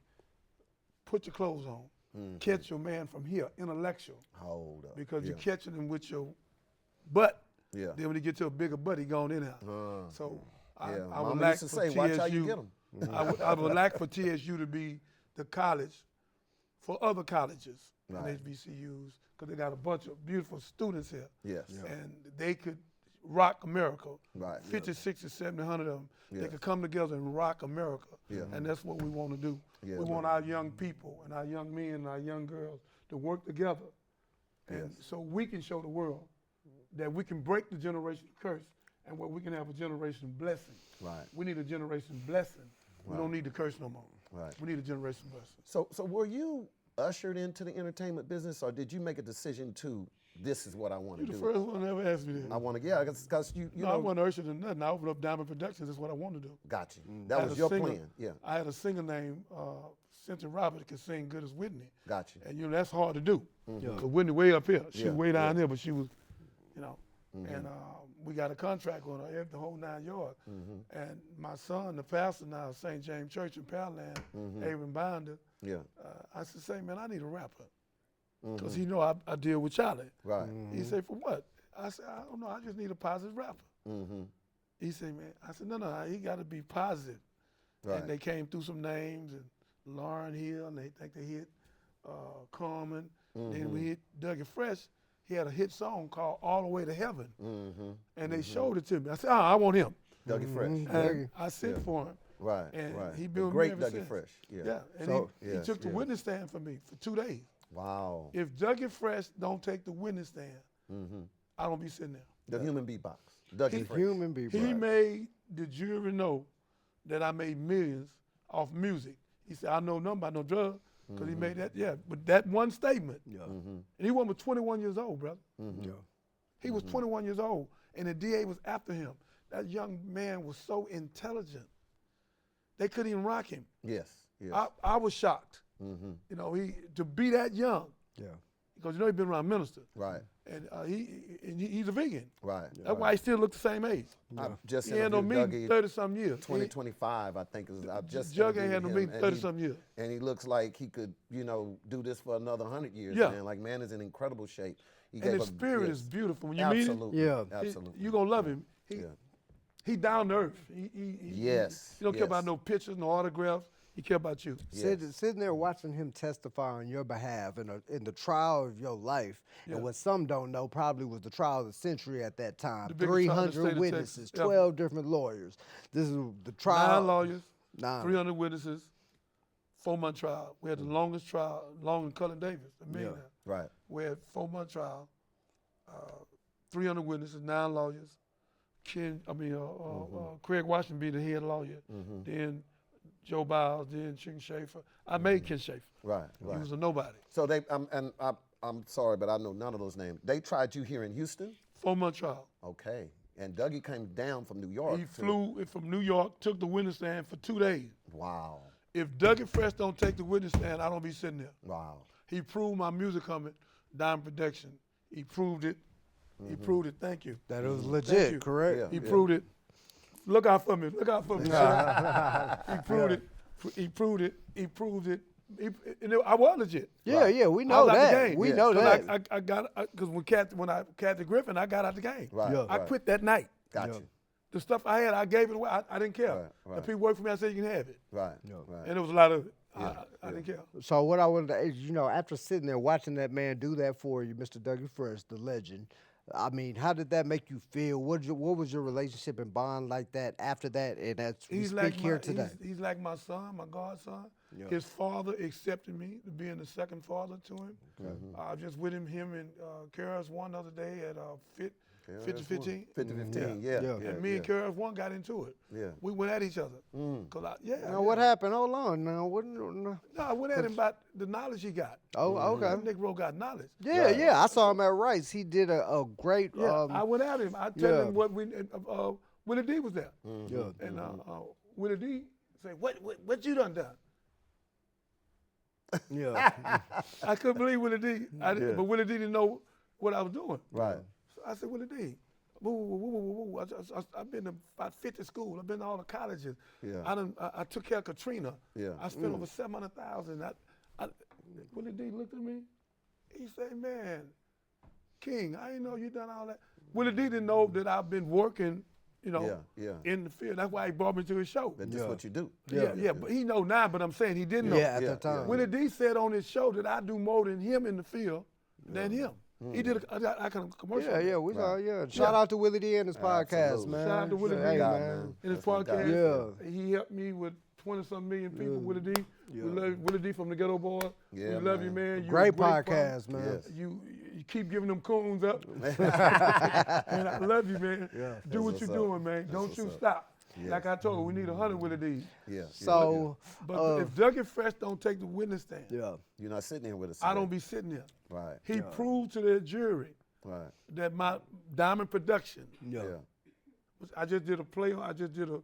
put your clothes on. Catch your man from here, intellectual. Hold up. Because you're catching him with your butt. Yeah. Then when you get to a bigger butt, he gone in there. So I would Mama like used to for say, TSU, watch how you get 'em. I would like for TSU to be the college for other colleges Right. and HBCUs, because they got a bunch of beautiful students here. Yes. And they could rock America. Right. 50, 60, 70, 100 of them. Yes. They could come together and rock America. Yeah. And that's what we want to do. Yeah, we want our young people and our young men and our young girls to work together. And so we can show the world that we can break the generational curse and where we can have a generation blessing. Right. We need a generation blessing. We don't need the curse no more. Right. We need a generation blessing. So were you ushered into the entertainment business, or did you make a decision to, this is what I want to You're do? the first one that ever asked me that. I want to, because you No, I wasn't ushered in nothing. I opened up Diamond Productions. That's what I wanted to do. got you. I That had was a your singer- plan. Yeah, I had a singer named Cynthia Roberts that could sing good as Whitney. got you. And that's hard to do. Because Whitney way up here. She Yeah, way down here, but she was, and we got a contract on her, the whole 9 yards. And my son, the pastor now of St. James Church in Pearland, Aaron Binder, Yeah, I said, say, man, I need a rapper. Because he know I deal with Charlie. right. He said, for what? I said, I don't know, I just need a positive rapper. He said, man, I said, no, he got to be positive. Right. And they came through some names, and Lauren Hill, and they think they hit Carmen. Then we hit Dougie Fresh. He had a hit song called All the Way to Heaven. And they showed it to me. I said, I want him. Dougie Fresh. And I sent for him. Right, And right. he The built me great ever Dougie since. Fresh. Yeah. Yeah, and So- he Yes, took the yes. witness stand for me for 2 days. Wow. If Dougie Fresh don't take the witness stand, I don't be sitting there. The human beatbox. Dougie Fresh. Human being. He made the jury know that I made millions off music. He said, I know nothing about no drugs, because he made that, but that one statement. Yeah. And he was 21 years old, brother. Yeah. He was 21 years old, and the DA was after him. That young man was so intelligent. They couldn't even rock him. Yes. Yes. I was shocked. He to be that young, Yeah. because you know he's been around ministers. Right. And he's a vegan. Right. That's why he still looks the same age. I just He ain't no interviewed meat Dougie 30-something years. 2025, I think. I've just Jug ain't interviewed had no him, meat and 30-something years. And he looks like he could, do this for another 100 years, Yeah. man. Like, man is in incredible shape. He And gave his a- spirit yes. is beautiful. When you meet him, Absolutely. Yeah. Absolutely. you're going to love him. Yeah. He down to earth. Yes, He don't care about yes. no pictures, no autographs. He care about you. Sitting there watching him testify on your behalf in the trial of your life, and what some don't know probably was the trial of the century at that time. The biggest trial in the state 300 of witnesses, Texas ever. 12 different lawyers. This is the trial. 9 lawyers, Nine. 300 witnesses, 4-month trial. We had the longest trial, longer than Cullen Davis, the millionaire. Right. We had 4-month trial, 300 witnesses, 9 lawyers. Craig Washington be the head lawyer. Then Joe Biles, then King Schaefer. I made Ken Schaefer. Right. He Right. was a nobody. So I'm sorry, but I know none of those names. They tried you here in Houston? 4-month trial. Okay. And Dougie came down from New York. He flew from New York, took the witness stand for 2 days. Wow. If Dougie Fresh don't take the witness stand, I don't be sitting there. Wow. He proved my music coming, Diamond Production. He proved it. He proved it. Thank you. That it was Thank you. legit, correct? Yeah. He proved it. Look out for me. Look out for me. Sir. He proved it. He proved it. He proved it. I was legit. Yeah, yeah, we I know was out the that. game. We Yeah. know 'Cause that. I got because when Kathy Griffin, I got out the game. Right. Yeah. I right. quit that night. Got Yeah. you. The stuff I had, I gave it away. I didn't care. Right, right. If people worked for me, I said you can have it, Right. Yeah. Right. and there was a lot of it. Yeah. I didn't care. So what I wanted to ask, after sitting there watching that man do that for you, Mr. Dougie Fresh, the legend, I mean, how did that make you feel? What was your relationship and bond like that after that? And as we speak here today. He's like my son, my godson. Yeah. His father accepted me to being the second father to him. I was just with him and Karis one other day at 50-15. 50-15, Yeah. yeah. yeah. And me and Karis one got into it. Yeah. We went at each other. Now, what happened? Hold on. Now, no. No, I went at him about the knowledge he got. Oh, okay. That Nick Rowe got knowledge. Yeah, yeah. I saw him at Rice. He did a great. Yeah, I went at him. I tell yeah. him what Willie D was there. Yeah. And Willie D said, what you done? Yeah. I couldn't believe Willie D. But Willie D didn't know what I was doing. Right. So I said, Willie D, woo. I've been to about 50 schools. I've been to all the colleges. Yeah. I took care of Katrina. Yeah. I spent over $700,000. Willie D looked at me. He said, man, King, I didn't know you done all that. Willie D didn't know that I've been working, Yeah. in the field. That's why he brought me to his show. That's just what you do. Yeah, but he know now, but I'm saying he didn't know. Yeah, at Yeah, the time. Willie D said on his show that I do more than him in the field than him. He did a commercial. Yeah, we saw. Yeah, shout out to Willie D and his podcast, Absolutely. man. Shout out to Willie D. Hey, God, man. In his That's what God podcast, did. he helped me with 20-some million people. Willie D, Yeah. we love Willie D from the Ghetto Boy. Yeah, we love man. you, man. You Great a father. podcast, man. Yes. You keep giving them coons up. And I love you, man. Yeah. Do what what's you're up. doing, man. That's Don't what's you up. stop. Yes. Like I told you, we need 100 Willie D's. Yeah. So, But if Dougie Fresh don't take the witness stand, yeah. You're not sitting here with us. I today. don't be sitting there. Right. He proved to the jury Right. that my Diamond Production, Yeah. I just did a play on, I just did a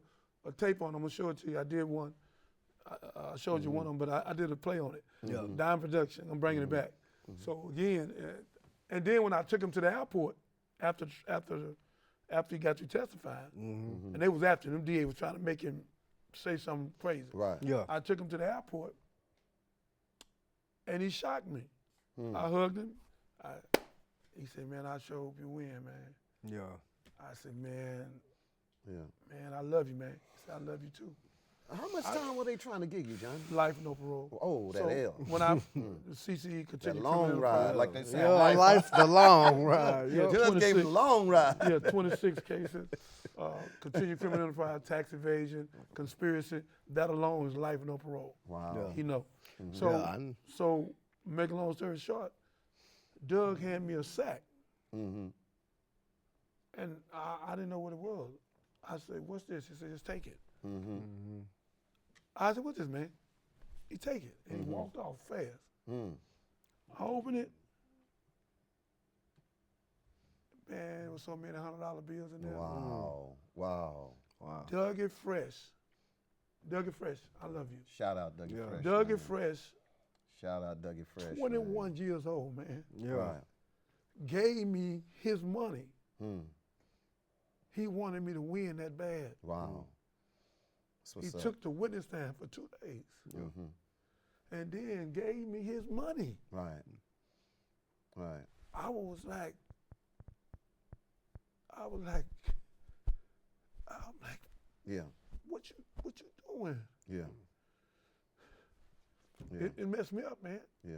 tape on. I'm gonna show it to you. I did one. I showed you one of them, but I did a play on it. Yeah. Diamond Production. I'm bringing it back. So again, and then when I took him to the airport after he got you testifying, and they was after him, DA was trying to make him say something crazy. Right. Yeah. I took him to the airport, and he shocked me. I hugged him. He said, "Man, I sure hope you win, man." Yeah. I said, "Man, Yeah. man, I love you, man." He said, "I love you too." How much time were they trying to give you, John? Life, no parole. Oh, that So L. when I the CCE That continued long ride, like they say. Yeah, life the long ride. Yeah. Yeah. Judge gave him the long ride. Yeah, 26 cases, continued criminal enterprise, tax evasion, conspiracy. That alone is life, no parole. Wow. You know. So, Yeah, so make a long story short, Doug handed me a sack, Mm-hmm. and I didn't know what it was. I said, "What's this?" He said, "Just take it." Mm-hmm. I said, "What's this, man?" He take it, and he walked off fast. Mm. I opened it. Man, it was so many $100 bills in there. Wow. Wow. Wow. Dougie Fresh. Dougie Fresh, I love you. Shout out Dougie Fresh. Dougie man. Fresh Shout out Dougie Fresh. 21 years old, man. Yeah. Right. Gave me his money. Mm. He wanted me to win that bad. Wow. That's what's He up. took the witness stand for 2 days. Mhm. And then gave me his money. Right. Right. I was like, Yeah. what you doing? Yeah. Yeah. It messed me up, man. Yeah.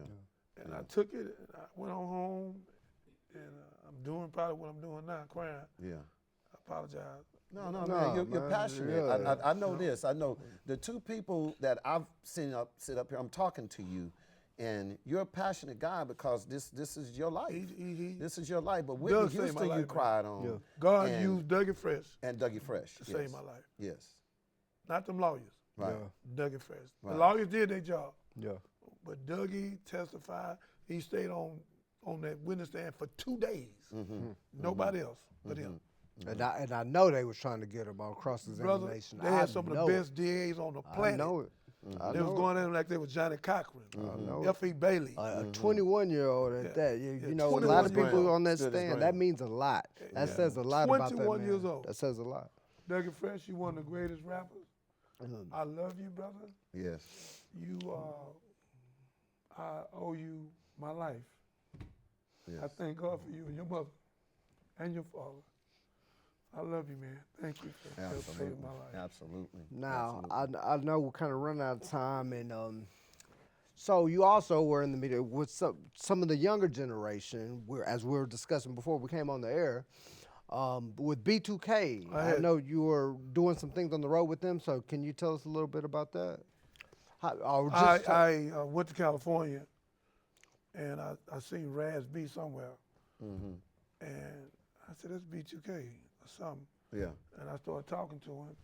And Yeah. I took it, and I went on home, and I'm doing probably what I'm doing now, crying. Yeah. I apologize. No, No, man, you're man, passionate. yeah. I know this. I know the two people that I've seen sit up here. I'm talking to you, and you're a passionate guy because this is your life. This is your life. But Whitney Doug saved my Houston, life, you man. cried on, Yeah. God And- used Dougie Fresh and Dougie Fresh to save my life. Yes. Not them lawyers. Right. Dougie Fresh. Right. The lawyers did their job. Yeah. But Dougie testified. He stayed on that witness stand for 2 days. Mm-hmm. Nobody else but him. And I know they was trying to get him on cross Brother, examination. they had some of the best DAs on the I planet. know it. I They know was it. going at him like they was Johnny Cochran, know F.E. Bailey. A 21-year-old at Yeah. that. You know, a 21 lot of years people old. on that Stood his stand, that ground. means a lot. That says a lot about that 21 man. years old. That says a lot. Dougie Fresh, you one of the greatest rappers. I love you, brother. Yes. You, I owe you my life. Yes. I thank God for you and your mother and your father. I love you, man. Thank you for saving Absolutely. my life. Absolutely. Now, Absolutely. I know we're kind of running out of time, and so you also were in the media with some of the younger generation, as we were discussing before we came on the air, with B2K. I know you were doing some things on the road with them, so can you tell us a little bit about that? I went to California, and I seen Raz B somewhere, Mm-hmm. and I said, "That's B2K or something." Yeah. And I started talking to him,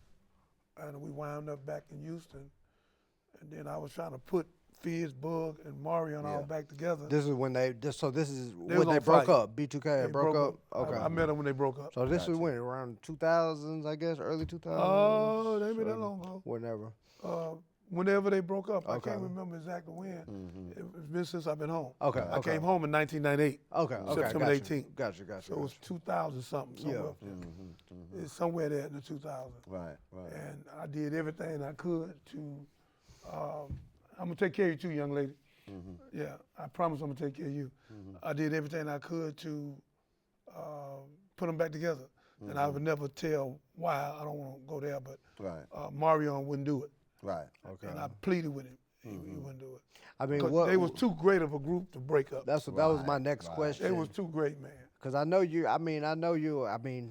and we wound up back in Houston, and then I was trying to put Fizz, Bug, and Mario all back together. This is when this is was when they on broke fire. up. B2K had broke up. Okay. I met them when they broke up. So this was when around 2000s, I guess, early 2000s. Oh, they been that long ago. Whenever. Whenever they broke up, I Okay. can't remember exactly when. It's been since I've been home. Okay, I okay. came home in 1998. Okay. September gotcha. 18th. Gotcha. So it was 2000 something. Somewhere up there. It's somewhere there in the 2000s. Right. Right. And I did everything I could to. I'm gonna take care of you too, young lady. Yeah, I promise I'm gonna take care of you. I did everything I could to put them back together, and I would never tell why. I don't want to go there, but Right. Mario wouldn't do it, Right. Okay. and I pleaded with him. He wouldn't do it. I mean, 'Cause what they was too great of a group to break up. that was my next question. They was too great, man. Because I know you. I mean,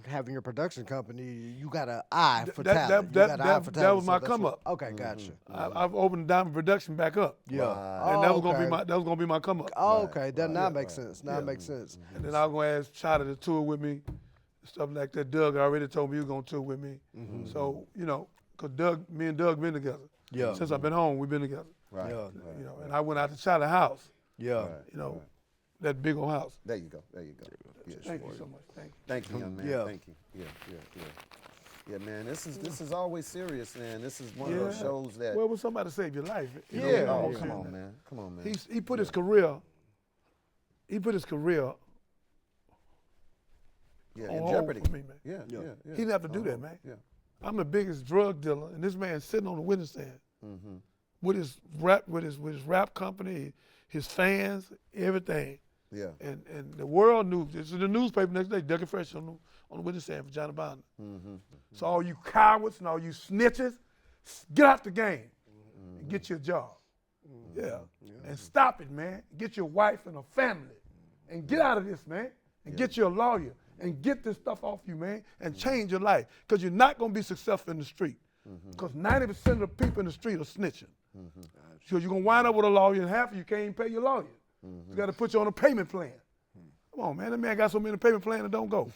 having your production company, you got an eye for That- talent. that- You got an eye that- for that talent, was so my that's come what- up. Okay, gotcha. I've opened Diamond Production back up. Yeah. And that was okay. gonna be my come up. Oh, okay. That now makes sense. Now it makes sense. And then I was gonna ask Chada to tour with me, stuff like that. Doug already told me he was gonna tour with me. So, cause me and Doug been together. Yeah. Since I've been home, we've been together. Right. Yeah. Right. And I went out to Chada's house, Yeah. Right. that big old house. There you go. There you go. Yes. Thank you so much. Thank you. Thank you, young man. Yeah. Thank you. Yeah, man. This is always serious, man. This is one of those shows that. Well, when somebody save your life. Yeah. Oh, yeah. come on, man. Come on, man. He put his career. He put his career yeah, on in hold jeopardy. for me, man. Yeah. Yeah. He didn't have to do that, man. Yeah. I'm the biggest drug dealer, and this man sitting on the witness stand with his rap company, his fans, everything. Yeah. And the world knew. This is the newspaper next day. Dougie Fresh on the witness stand for Johnny Bonner. So all you cowards and all you snitches, get out the game and get your job. Yeah. And stop it, man. Get your wife and a family, and get out of this, man. And get your lawyer and get this stuff off you, man, and change your life. Because you're not gonna be successful in the street. Because 90% of the people in the street are snitching. So you're gonna wind up with a lawyer, and half of you can't even pay your lawyer. You got to put you on a payment plan. Come on, man. That man got so many payment plans that don't go.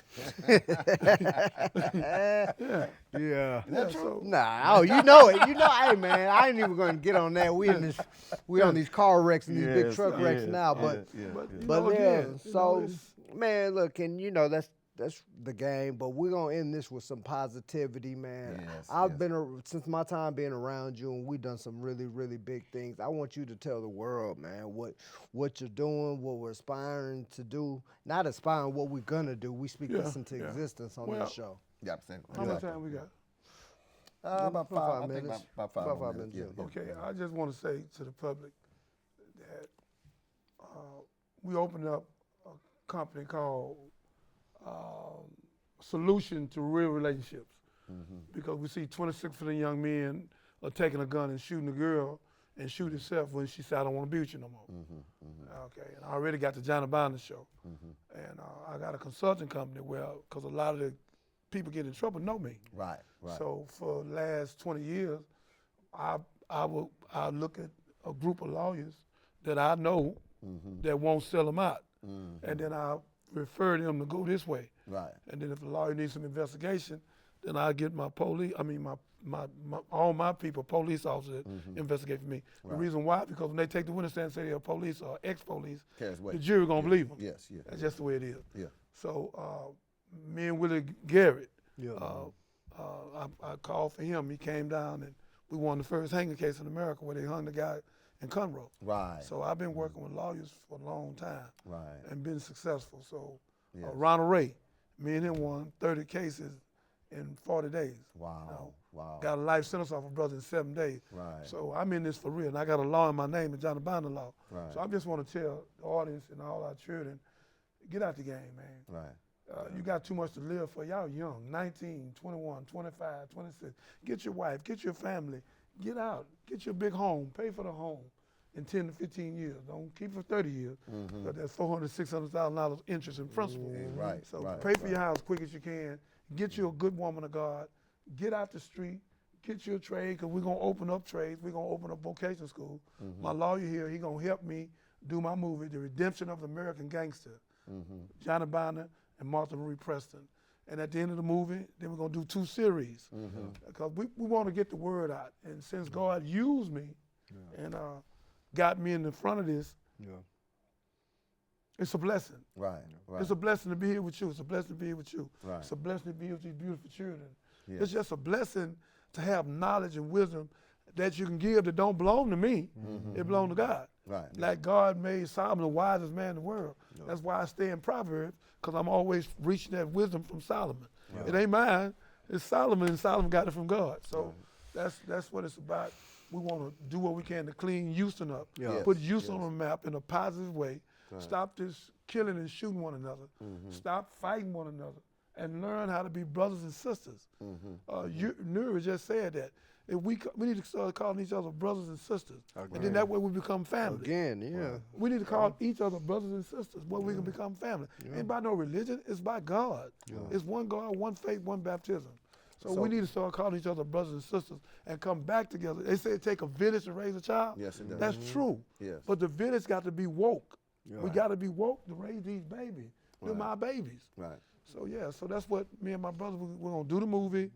Yeah. So, Nah, oh, you know it. Hey, man, I ain't even going to get on that. We on these car wrecks and these big truck wrecks now. But but yeah. again, So, it's- man, look, and that's that's the game. But we're gonna end this with some positivity, man. Yes, I've yes. been since my time being around you, and we've done some really, really big things. I want you to tell the world, man, what you're doing, what we're aspiring to do. Not aspiring, what we're gonna do. We speak this into existence on this show. Yeah, exactly. How much time we got? About About 5. 5 I think minutes. about 5 About more 5 minutes. minutes, Yeah, Okay, I just want to say to the public that we opened up a company called Solution to Real Relationships, because we see 26% of young men are taking a gun and shooting a girl and shoot herself when she said, I don't want to be with you no more. Okay, and I already got the Johnny Bonner show. And I got a consulting company because a lot of the people get in trouble know me. Right. So for the last 20 years, I look at a group of lawyers that I know that won't sell them out, and then I refer them to go this way. Right. And then if the lawyer needs some investigation, then I get my all my people, police officers, investigate for me. The reason why, because when they take the witness stand and say they're police or ex-police, Carries weight. the jury gonna believe them. Yes. That's just the way it is. Yeah. So me and Willie Garrett, Yeah. I called for him. He came down and we won the first hanging case in America where they hung the guy in Conroe. Right. So I've been working with lawyers for a long time Right. and been successful. So Yes. Ronald Ray, me and him won 30 cases in 40 days. Wow. You know, Wow. got a life sentence off a brother in 7 days. Right. So I'm in this for real. And I got a law in my name, the Johnny Bonner law. Right. So I just want to tell the audience and all our children, get out the game, man. Right. You got too much to live for. Y'all young, 19, 21, 25, 26. Get your wife, get your family, get out, get your big home, pay for the home in 10 to 15 years. Don't keep it for 30 years. But that's $400,000, $600,000 interest and principal. Right. So right. pay for your house quick as you can. Get you a good woman of God. Get out the street. Get you a trade, because we're going to open up trades. We're going to open up vocation school. My lawyer here, he going to help me do my movie, The Redemption of the American Gangster. Johnny Bonner and Martha Marie Preston. And at the end of the movie, then we're going to do 2 series. Because we want to get the word out. And since God used me and got me in the front of this, it's a blessing. Right. Right. It's a blessing to be here with you. It's a blessing to be here with you. Right. It's a blessing to be with these beautiful children. Yes. It's just a blessing to have knowledge and wisdom that you can give that don't belong to me. It belongs to God. Right. Like God made Solomon the wisest man in the world. That's why I stay in Proverbs, because I'm always reaching that wisdom from Solomon. It ain't mine. It's Solomon, and Solomon got it from God. So that's what it's about. We want to do what we can to clean Houston up, put Houston on the map in a positive way, stop this killing and shooting one another, stop fighting one another, and learn how to be brothers and sisters. Nuri just said that. If we need to start calling each other brothers and sisters, and then that way we become family. Again, We need to call each other brothers and sisters, where we can become family. Ain't by no religion, it's by God. It's one God, one faith, one baptism. So we need to start calling each other brothers and sisters and come back together. They say it take a village to raise a child. Yes, it does. That's true. Yes. But the village got to be woke. We got to be woke to raise these babies. They're my babies. Right. So so that's what me and my brother, we're going to do the movie.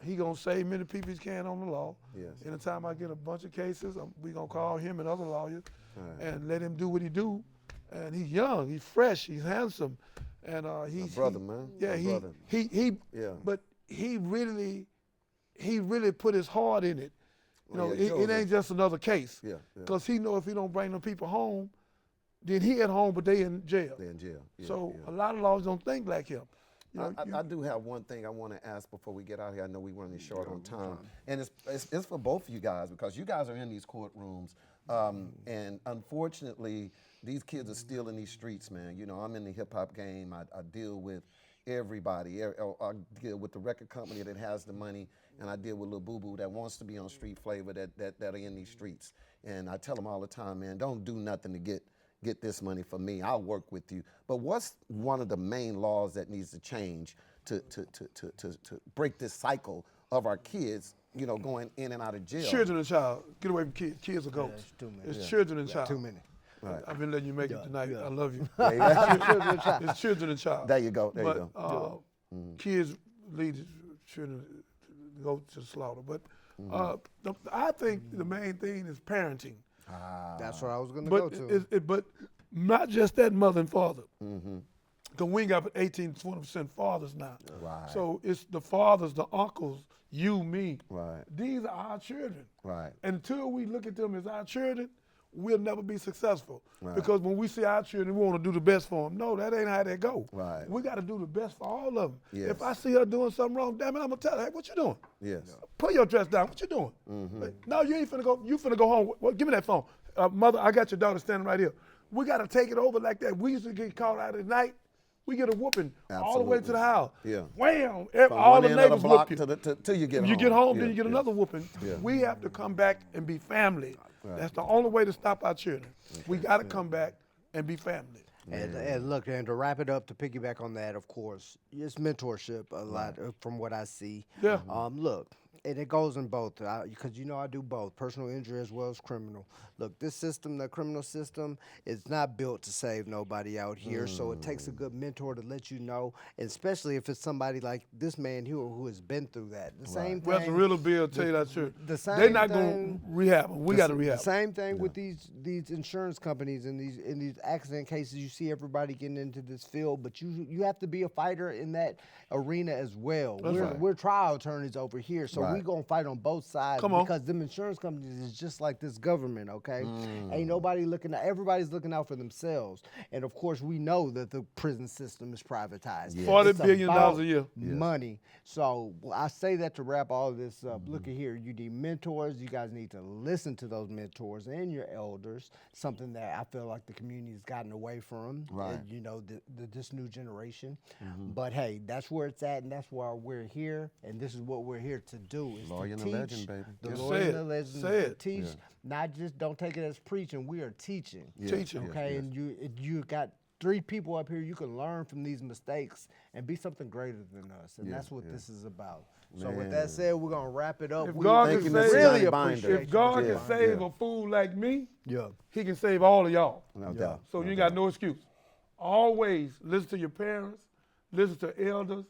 He going to save many people he can on the law. Yes. Anytime I get a bunch of cases, we going to call him and other lawyers and let him do what he do. And he's young, he's fresh, he's handsome. And he's My brother, man. Yeah, My brother. But he really put his heart in it. You know, it ain't just another case. Yeah. Because he know if he don't bring them people home, then he at home, but they in jail. They're in jail. Yeah, So yeah. a lot of lawyers don't think like him. You know, I do have one thing I want to ask before we get out here. I know we're running short on time, and it's for both of you guys, because you guys are in these courtrooms, and unfortunately, these kids are still in these streets, man. You know, I'm in the hip hop game. I deal with everybody. I deal with the record company that has the money, and I deal with Lil Boo Boo that wants to be on Street Flavor that are in these streets. And I tell them all the time, man, don't do nothing to get this money for me. I'll work with you. But what's one of the main laws that needs to change to break this cycle of our kids, you know, going in and out of jail? children and child. Get away from kids. Kids are Yeah, goats. it's too many. It's children and child. Too many. Right. I've been letting you make it tonight. yeah. I love you. There you go. It's children and child. There you go. There you But go. kids lead the children to go to the slaughter. But I think the main thing is parenting. That's what I was going to go But to. but not just that, mother and father. Because we ain't got 18 to 20% fathers now. Right. So it's the fathers, the uncles, you, me. Right. These are our children. Right. Until we look at them as our children, we'll never be successful. Right. Because when we see our children, we want to do the best for them. No, that ain't how that go. Right. We got to do the best for all of them. Yes. If I see her doing something wrong, damn it, I'm going to tell her, hey, what you doing? Yes. Put your dress down. What you doing? No, you ain't finna go. You finna go home. Well, give me that phone. Mother, I got your daughter standing right here. We got to take it over like that. We used to get caught out at night. We get a whooping all the way to the house. Yeah. Wham! From All one the end of neighbors block whoop you. till you get home. You get home, Yeah, then you get yeah. another whooping. Yeah. We have to come back and be family. That's the only way to stop our children. We got to come back and be family. And look, and to wrap it up, to piggyback on that, of course, it's mentorship a lot from what I see. Yeah. Look, and it goes in both, because I do both, personal injury as well as criminal. Look, this system, the criminal system, is not built to save nobody out here, so it takes a good mentor to let you know, and especially if it's somebody like this man here who has been through that. The same Well, that's a thing. real bill, tell you that truth. The same They're not thing- going to rehab them. We got to rehab The them. same thing with these insurance companies and these accident cases. You see everybody getting into this field, but you have to be a fighter in that arena as well. We're trial attorneys over here, so we gonna fight on both sides. Come on. Because them insurance companies is just like this government, okay? Ain't nobody looking out. Everybody's looking out for themselves, and of course we know that the prison system is privatized. $40 It's billion about a year. money. So I say that to wrap all of this up. Look at here, you need mentors. You guys need to listen to those mentors and your elders. Something that I feel like the community has gotten away from. Right. This new generation. But hey, that's where it's at, and that's why we're here. And this is what we're here to do. Is Lawyer to and the teach legend, baby. the Yes, lawyer say and the it. legend. Say To it. teach, not just don't take it as preaching. We are teaching. Teaching. Okay, and you got 3 people up here. You can learn from these mistakes and be something greater than us, and that's what this is about. So with that said, we're gonna wrap it up. If We God Thank can you, Mr. save, really Johnny Binder. appreciate if God Yeah. can save a fool like me, Yeah. he can save all of y'all. No doubt. So you ain't got no excuse. Always listen to your parents, listen to elders,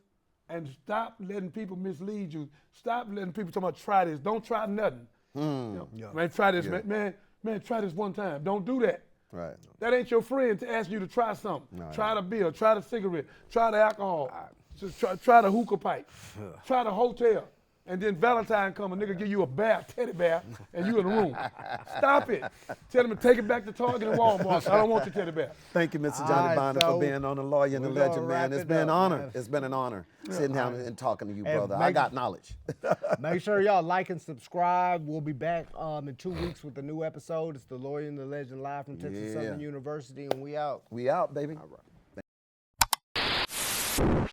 and stop letting people mislead you. Stop letting people talk about try this. Don't try nothing. Man, try this. Man, try this one time. Don't do that. Right. That ain't your friend to ask you to try something. Try the beer, try the cigarette, try the alcohol, just try the hookah pipe, try the hotel. And then Valentine come, a nigga give you a bear, teddy bear, and you in the room. Stop it. Tell him to take it back to Target and Walmart. I don't want your teddy bear. Thank you, Mr. All Johnny right, Binder, so for being on the Lawyer and the we're gonna Legend, man. wrap It's it been an up, honor. man. It's been an honor sitting down and talking to you, And brother. I make- got knowledge. Make sure y'all like and subscribe. We'll be back in 2 weeks with a new episode. It's the Lawyer and the Legend live from Texas Yeah. Southern University, and we out. We out, baby. All right.